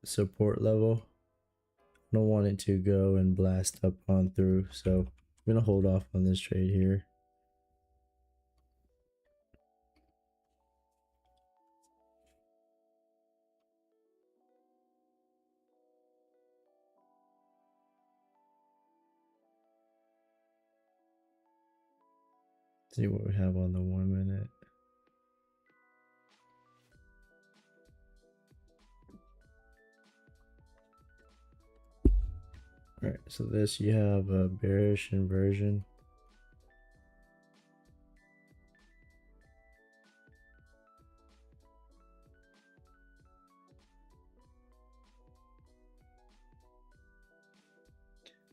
support level, I don't want it to go and blast up on through, so I'm gonna hold off on this trade here. See what we have on the 1 minute. All right, so this you have a bearish inversion.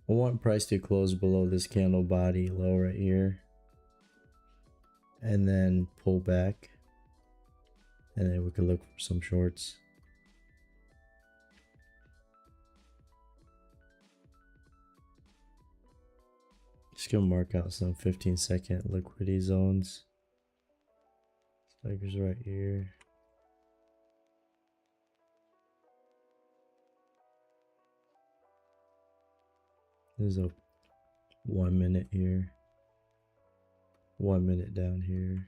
I want price to close below this candle body low right here, and then pull back, and then we can look for some shorts. Just gonna mark out some 15-second liquidity zones. Tigers right here. There's a 1 minute here. 1 minute down here.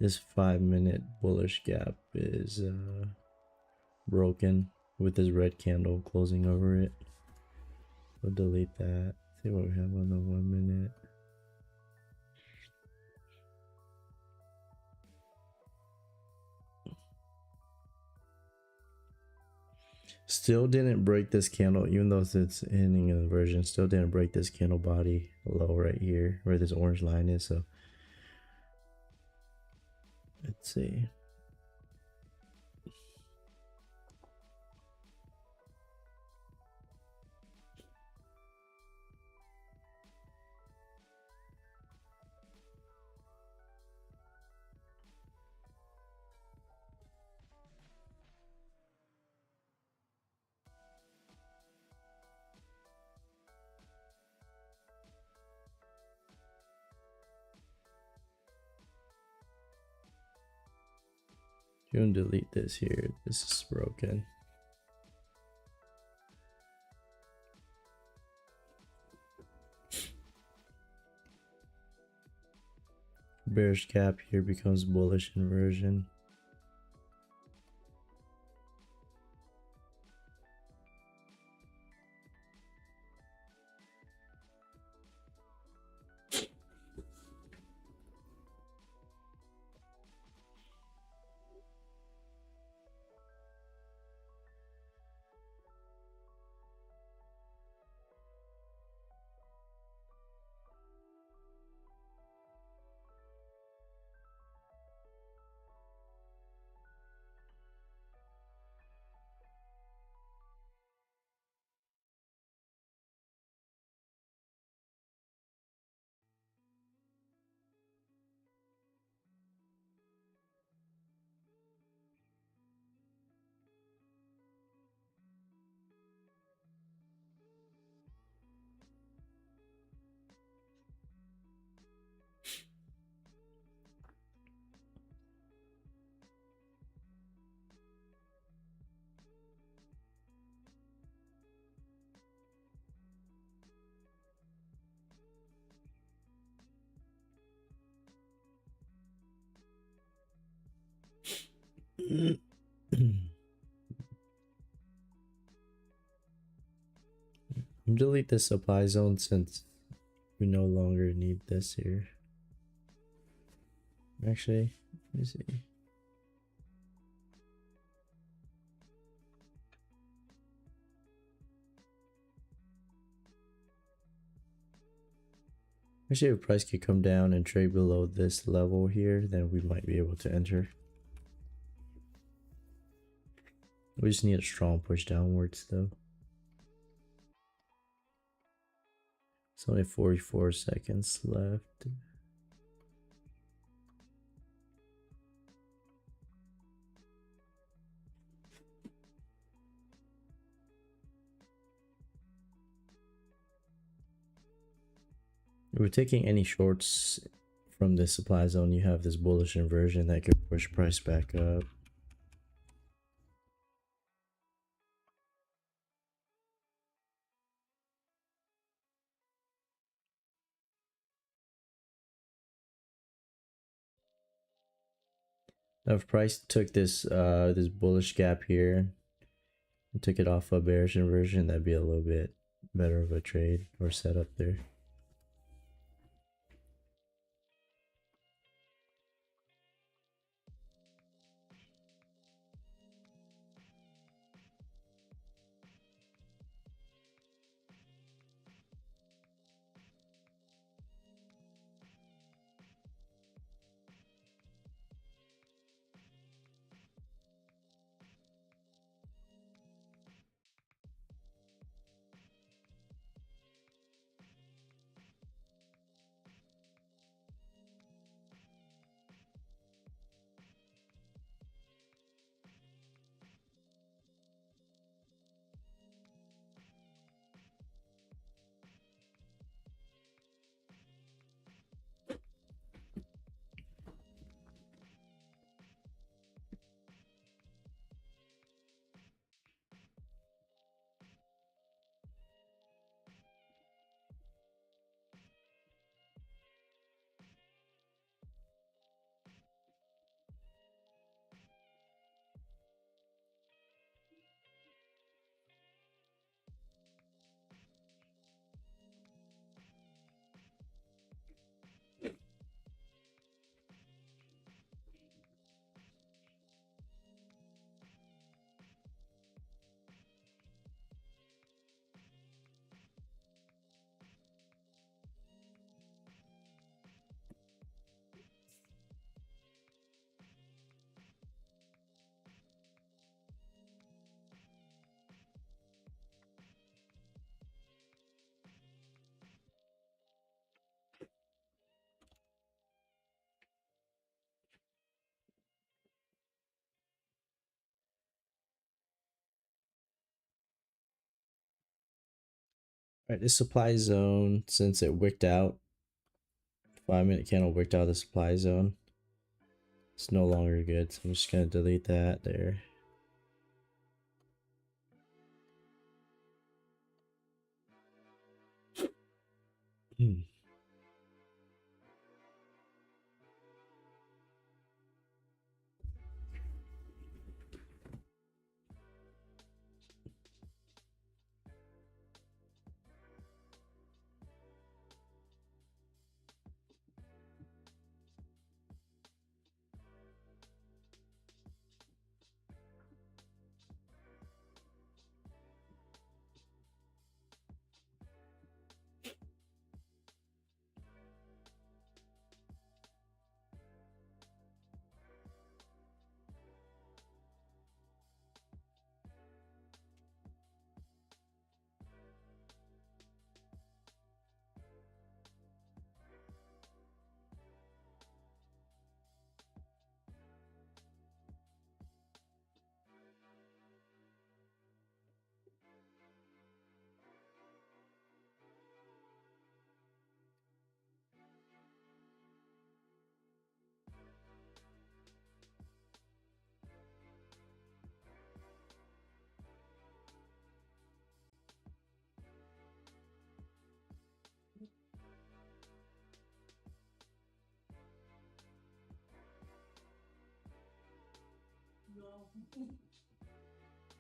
This 5 minute bullish gap is broken with this red candle closing over it. We'll delete that. See what we have on the 1 minute. Still didn't break this candle, even though it's ending an inversion. Still didn't break this candle body low right here where this orange line is. So let's see. You can delete this here. This is broken. Bearish gap here becomes bullish inversion. I'm delete the supply zone since we no longer need this here. Actually, let me see. Actually, if price could come down and trade below this level here, then we might be able to enter. We just need a strong push downwards though. It's only 44 seconds left. If we're taking any shorts from this supply zone, you have this bullish inversion that could push price back up. Now if price took this this bullish gap here and took it off a bearish inversion, that'd be a little bit better of a trade or setup there. Alright, this supply zone, since it wicked out, 5-minute candle wicked out of the supply zone. It's no longer good, so I'm just gonna delete that there.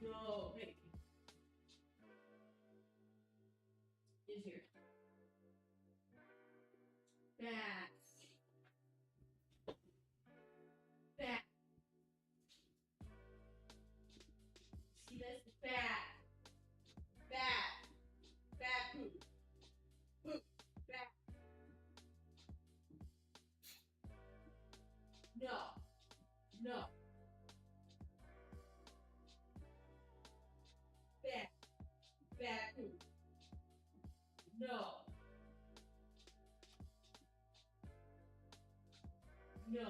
No, hey. In here. Back. Back. See this? Back. Back. Back. Poop. Poop. Back. No. No. Back. Back. Poop. No. No.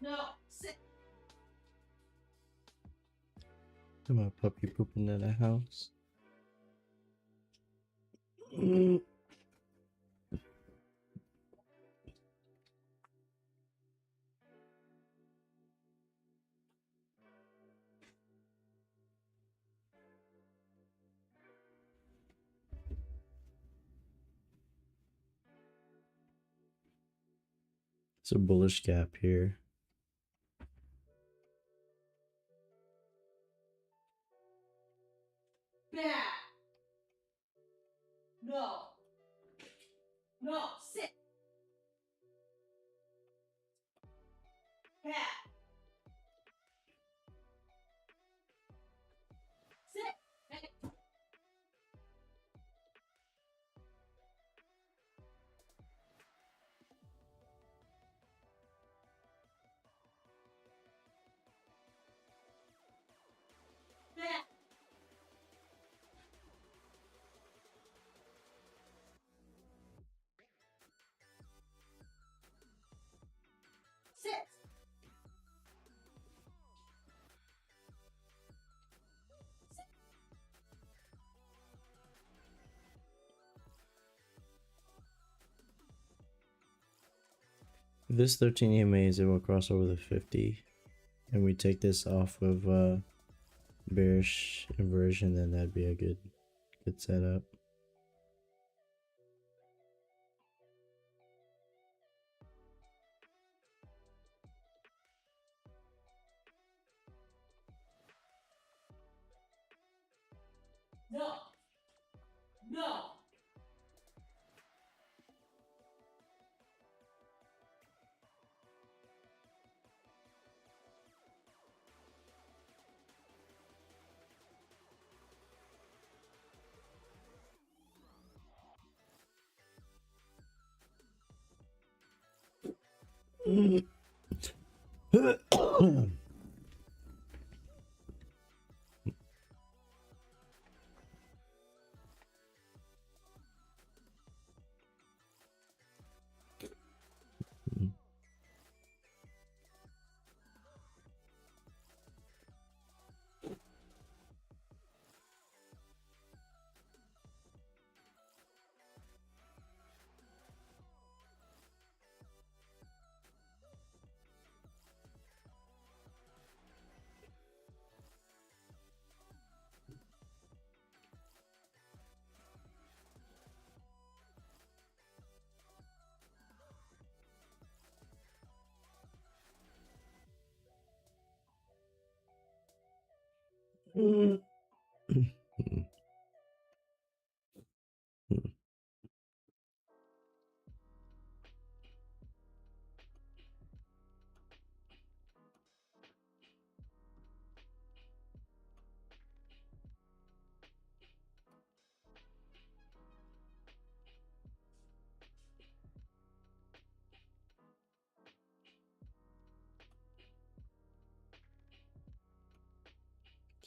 No. Sit. Am I puppy pooping in the house? It's a bullish gap here. Back. No. No. Sit. Back. Sit. Hey. Back. Sit. If this 13 EMAs, it will cross over the 50. And we take this off of bearish inversion, then that'd be a good setup. No. No.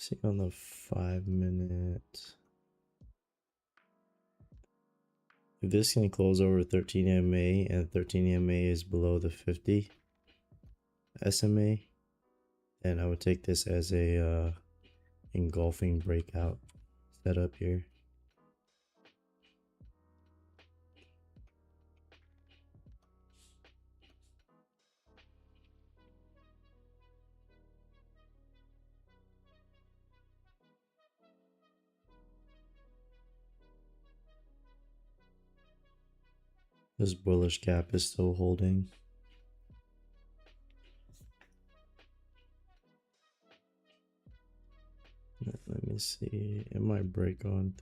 See on the 5 minute. If this can close over 13 MA and 13 MA is below the 50 SMA, then I would take this as a engulfing breakout setup here. This bullish gap is still holding. Let me see. It might break on.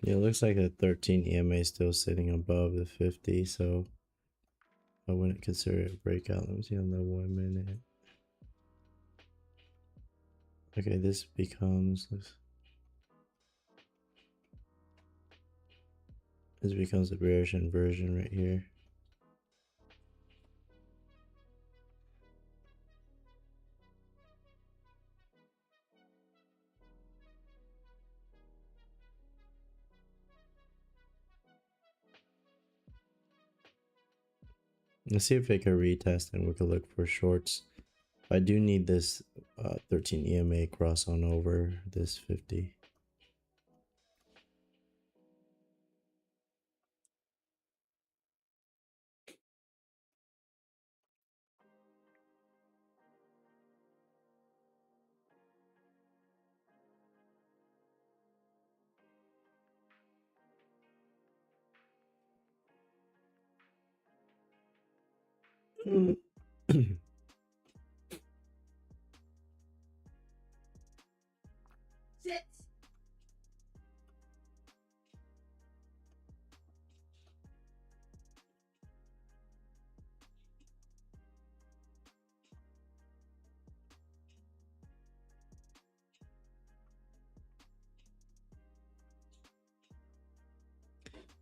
Yeah, it looks like a 13 EMA is still sitting above the 50, so I wouldn't consider it a breakout. Let me see on the 1 minute. Okay, this becomes this becomes a bearish inversion right here. Let's see if it can retest and we can look for shorts. I do need this 13 EMA cross on over this 50. Sit.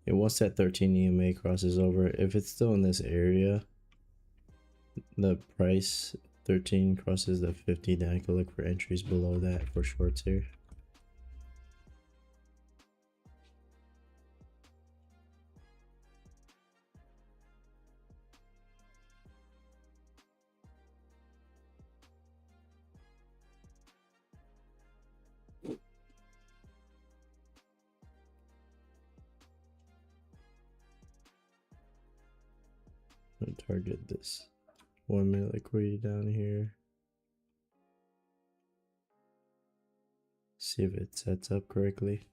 Once that 13 EMA crosses over, if it's still in this area, the price 13 crosses the 50, then I can look for entries below that for shorts here. And target this 1 minute liquidity down here. See if it sets up correctly.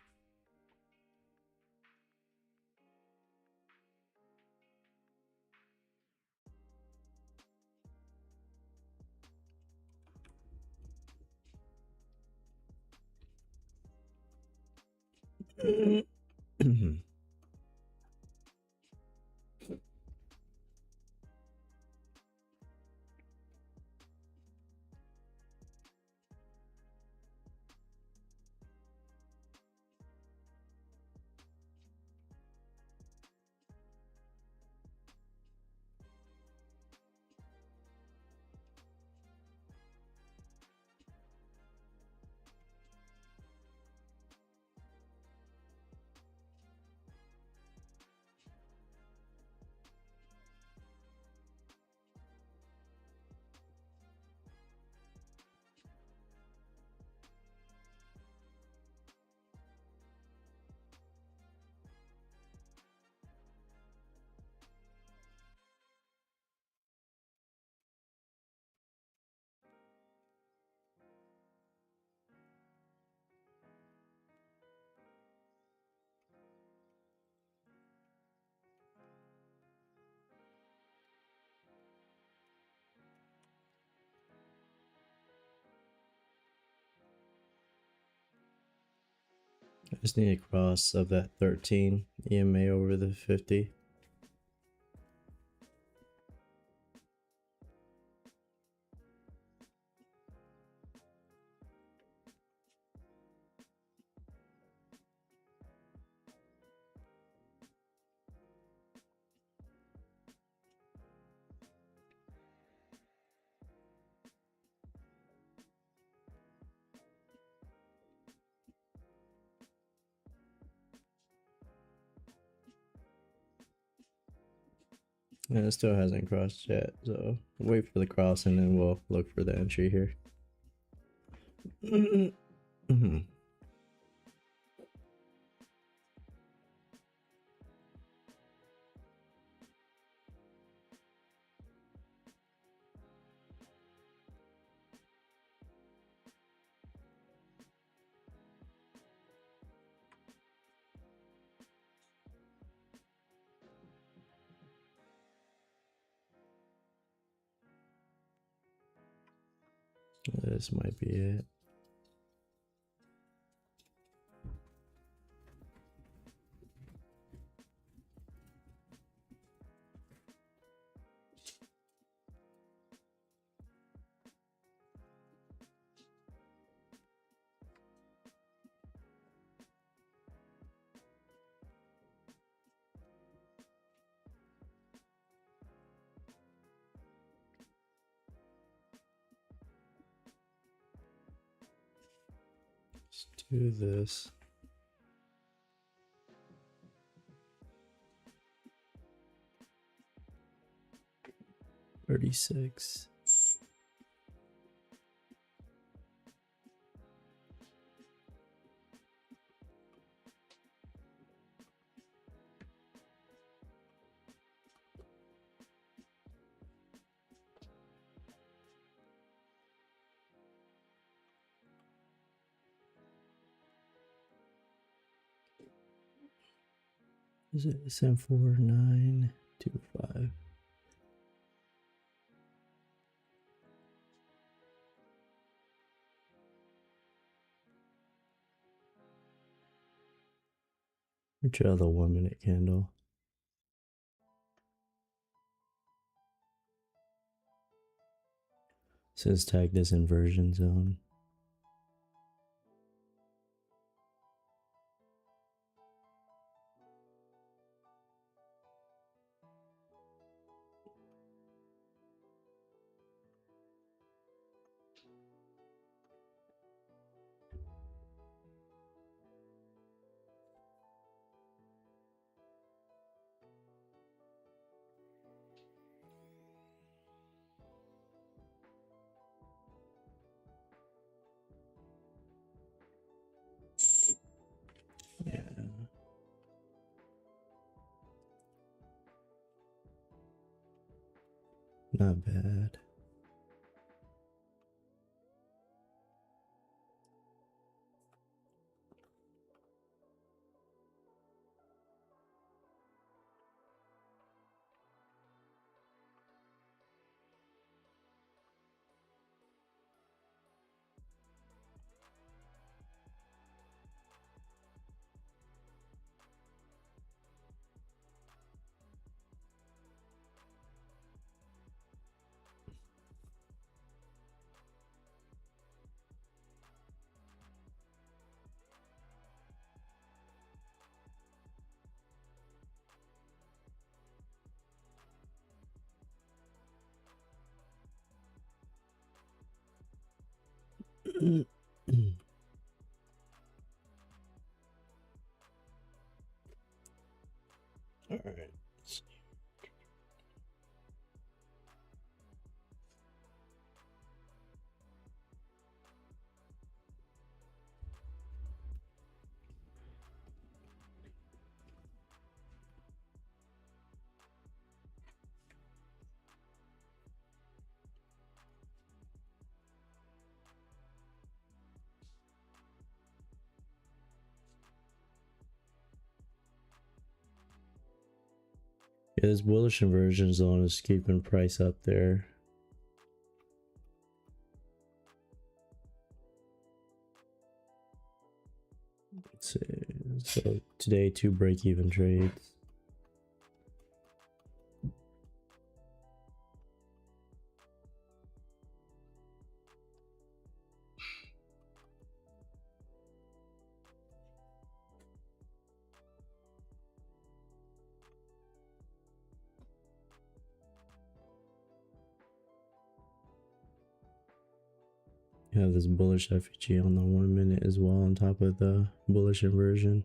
I just need a cross of that 13 EMA over the 50. And it still hasn't crossed yet, so we'll wait for the cross and then we'll look for the entry here. This might be it. Let's do this. $36. Is it 74925? Try the 1 minute candle. Says tagged as inversion zone. Yeah. Not bad. All right. Yeah, this bullish inversion zone is keeping price up there. Let's see. So today, 2 break-even trades. You have this bullish FEG on the 1 minute as well on top of the bullish inversion.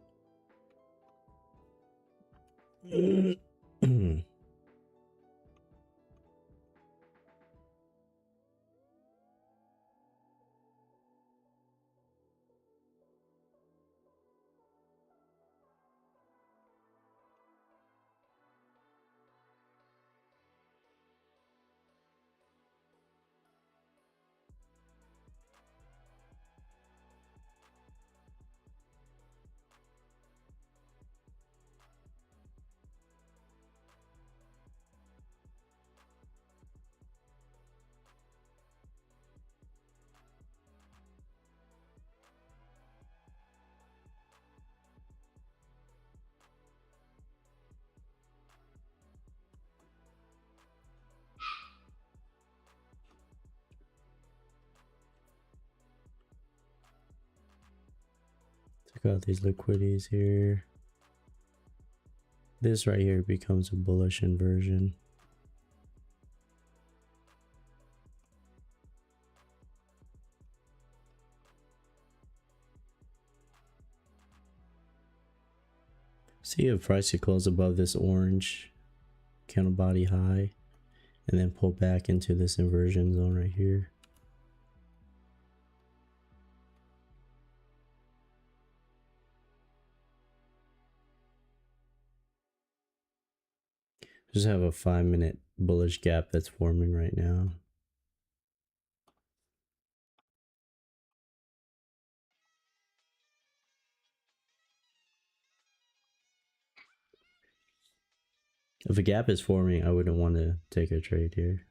Check out these liquidities here. This right here becomes a bullish inversion. See if price could close above this orange candle body high and then pull back into this inversion zone right here. Just have a 5-minute bullish gap that's forming right now. If a gap is forming, I wouldn't want to take a trade here.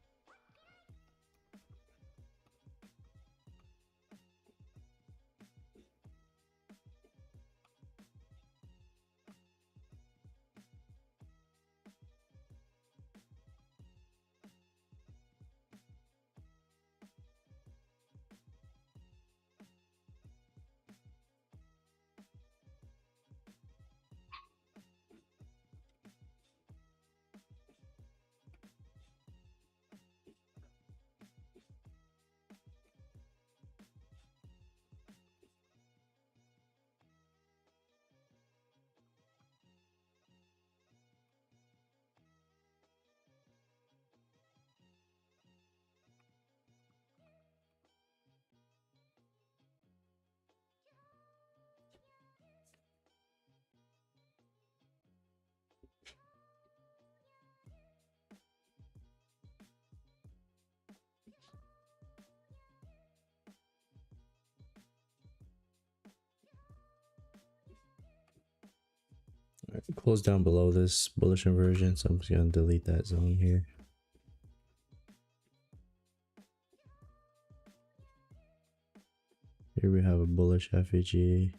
Right, close down below this bullish inversion, so I'm just going to delete that zone here. Here we have a bullish FEG.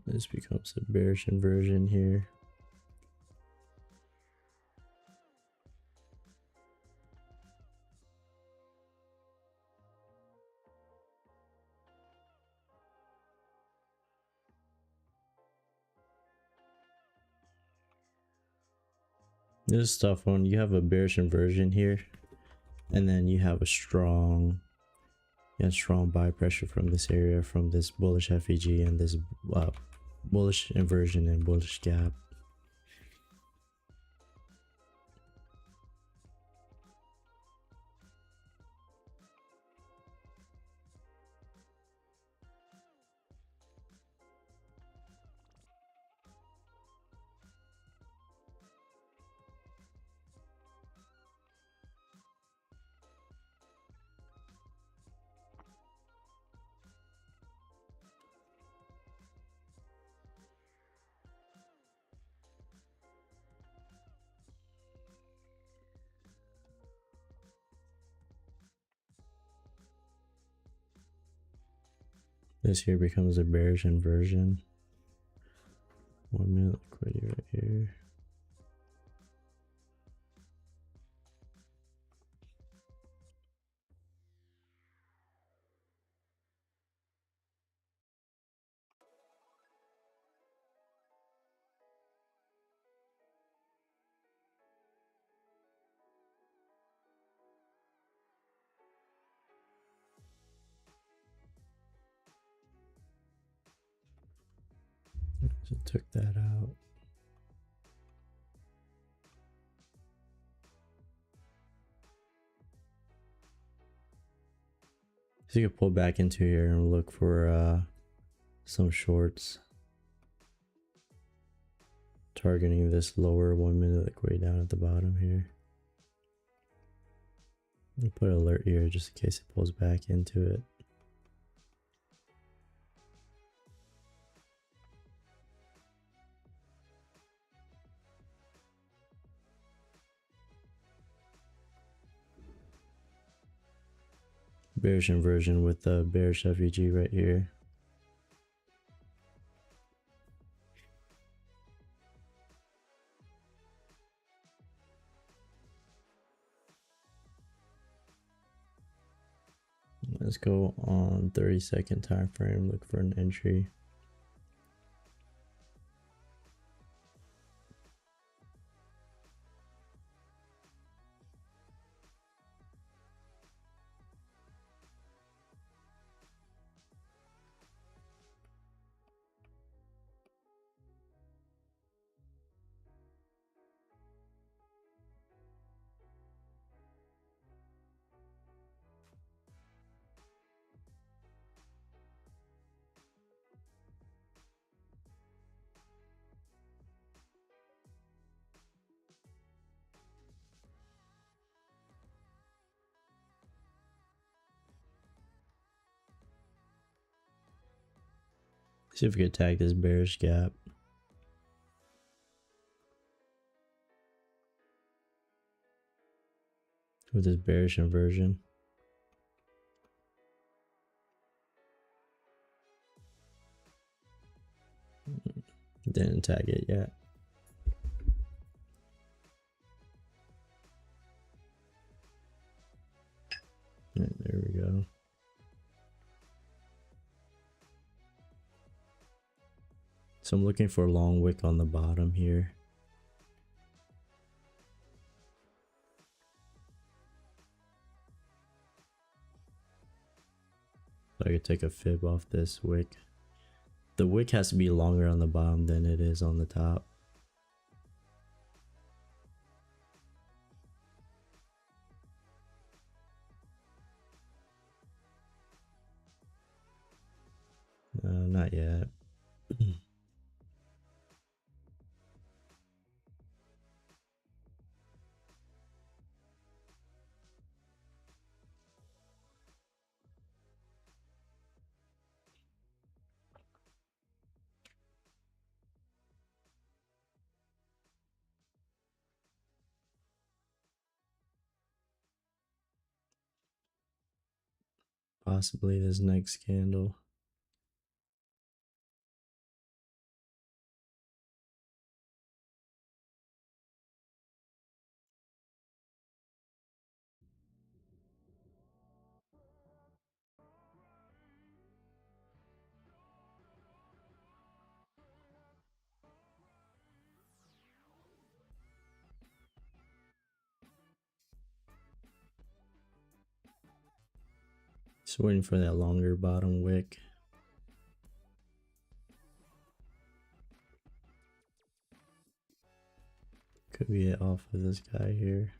This becomes a bearish inversion here. This is tough one. You have a bearish inversion here, and then you have a strong buy pressure from this area, from this bullish FEG and this bullish inversion and bullish gap. This here becomes a bearish inversion. 1 minute liquidity right here. So took that out. So you can pull back into here and look for some shorts. Targeting this lower 1 minute liquidity down at the bottom here. I'll put an alert here just in case it pulls back into it. Bearish inversion with the bearish FEG right here. Let's go on 30-second time frame, look for an entry. See if we can tag this bearish gap. With this bearish inversion. Didn't tag it yet. Right, there we go. So I'm looking for a long wick on the bottom here. So I could take a fib off this wick. The wick has to be longer on the bottom than it is on the top. Not yet. Possibly this next candle. Just waiting for that longer bottom wick. Could be it off of this guy here.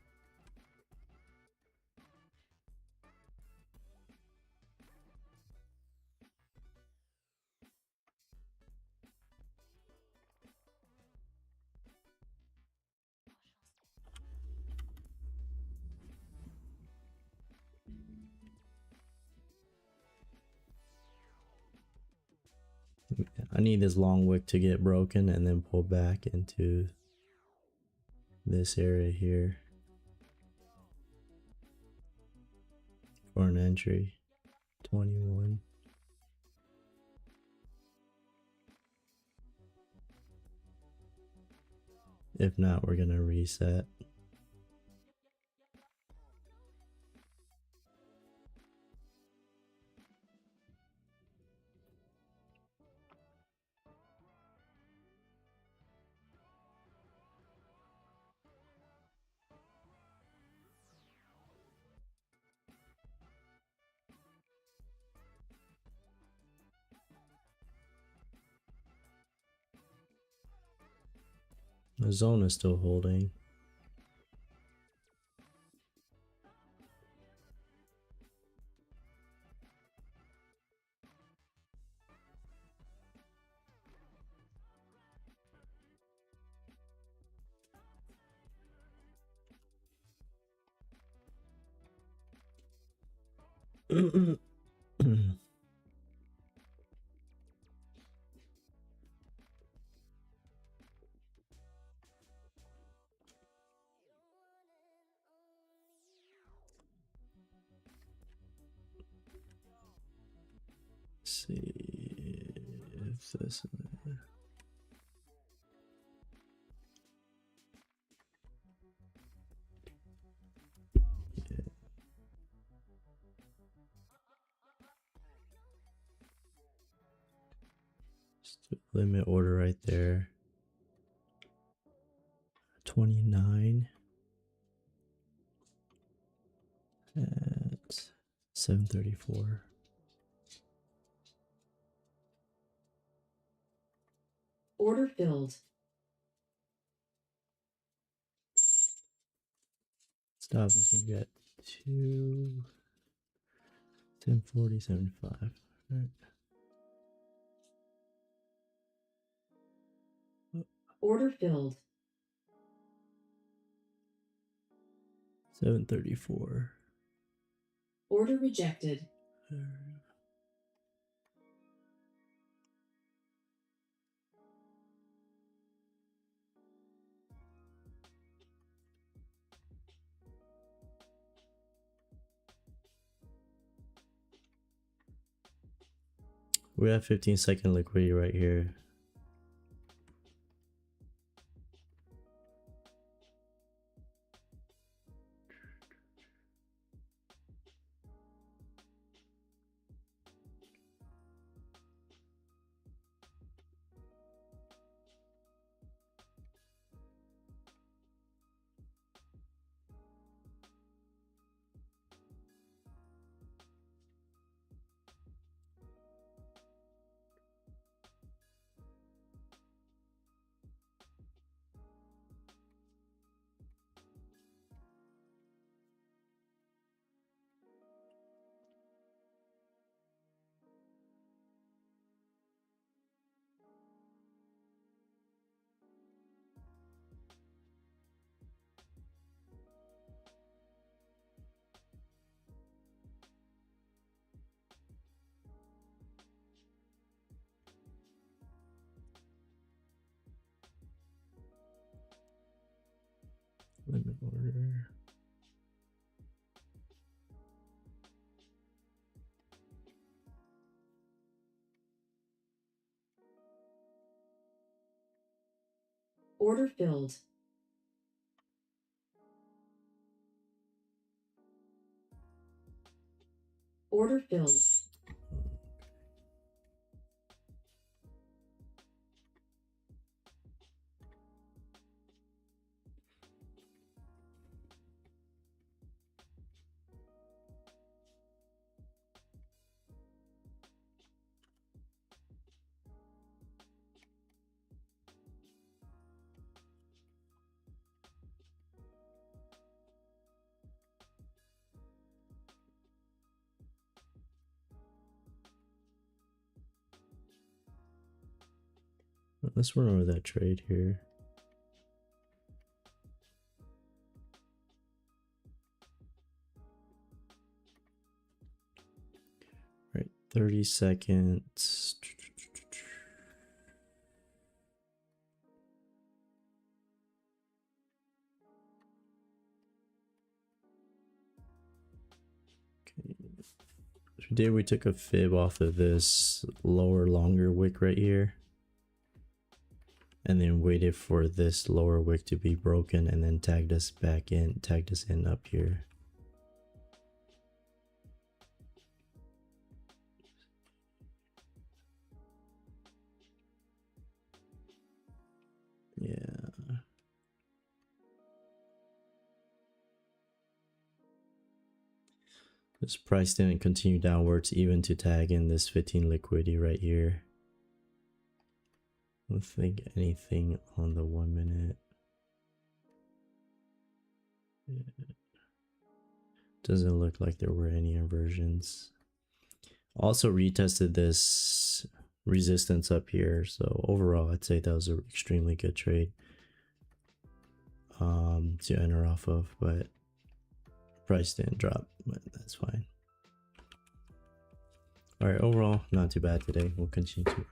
I need this long wick to get broken and then pull back into this area here for an entry. 21. If not, we're gonna reset. The zone is still holding. See if this. Yeah. Just limit order right there. 29 at 734. Order filled. Stop is gonna get 2 1040 75. Right. Order filled. 734. Order rejected. We have 15-second liquidity right here. Limit order. Order filled. Order filled. let's run over that trade here. All right, 30 seconds. Today we took a fib off of this lower longer wick right here, and then waited for this lower wick to be broken and then tagged us in up here. Yeah. This price didn't continue downwards even to tag in this 15 liquidity right here. I don't think anything on the 1 minute. Yeah. Doesn't look like there were any inversions. Also retested this resistance up here, so overall I'd say that was an extremely good trade to enter off of, but price didn't drop, but that's fine. All right, overall not too bad today. We'll continue to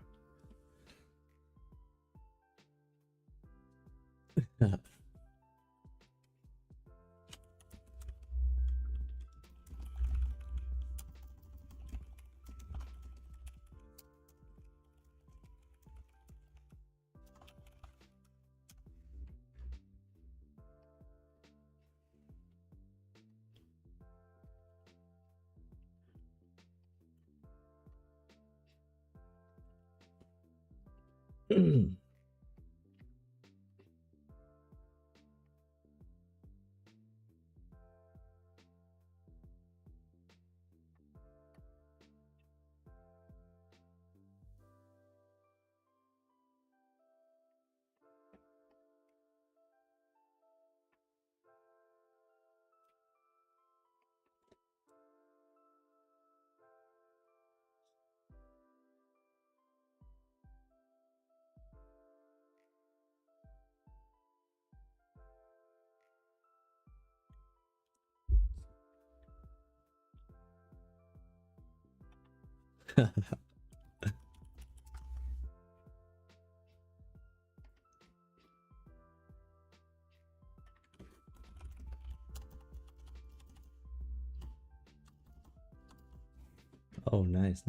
Oh, nice.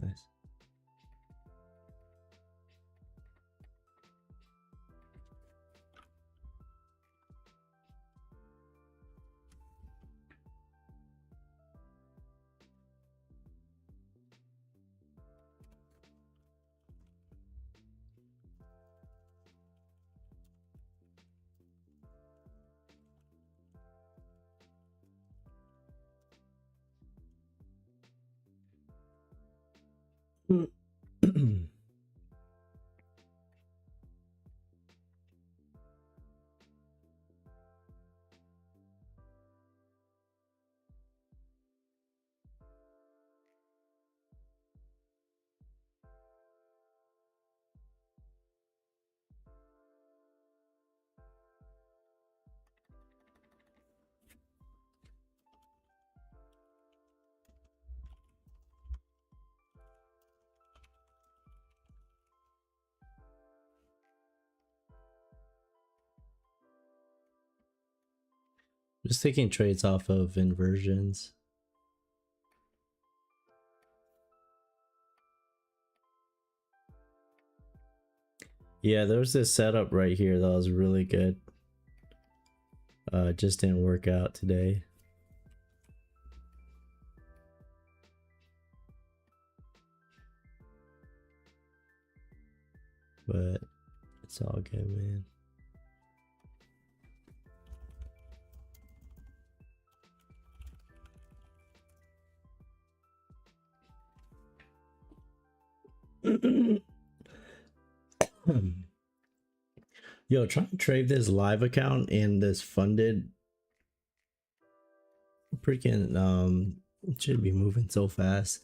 Just taking trades off of inversions. Yeah, there was this setup right here that was really good. It just didn't work out today. But it's all good, man. Yo, trying to trade this live account and this funded freaking it should be moving so fast.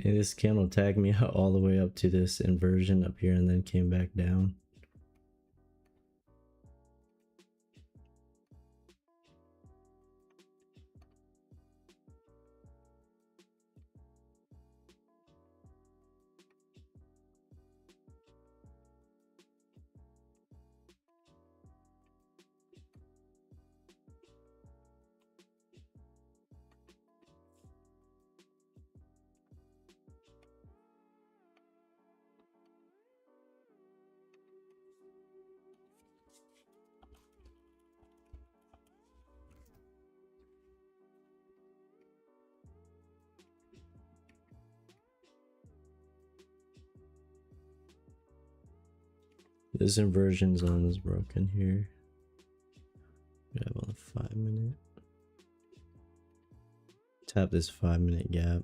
Hey, this candle tagged me out all the way up to this inversion up here and then came back down. This inversion zone is broken here. We have a 5 minute. Tap this 5 minute gap.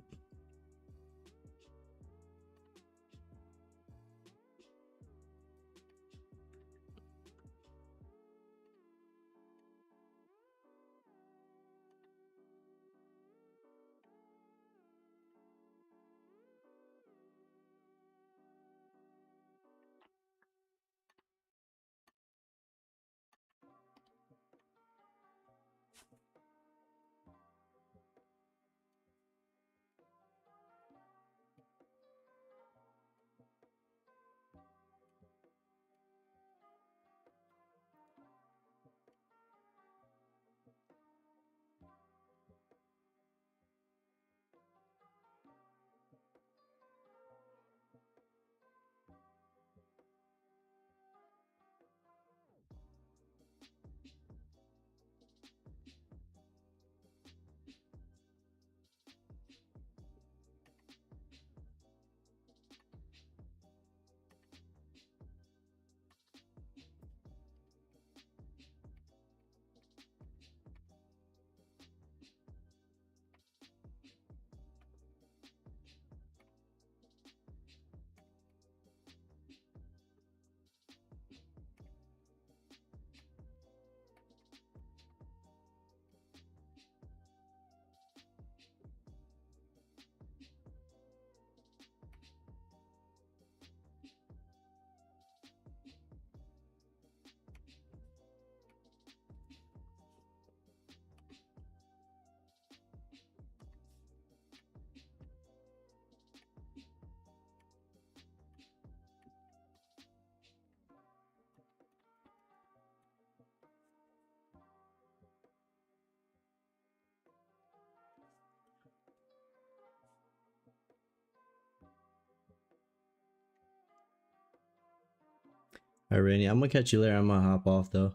Alright, Rainy, I'm gonna catch you later. I'm gonna hop off though.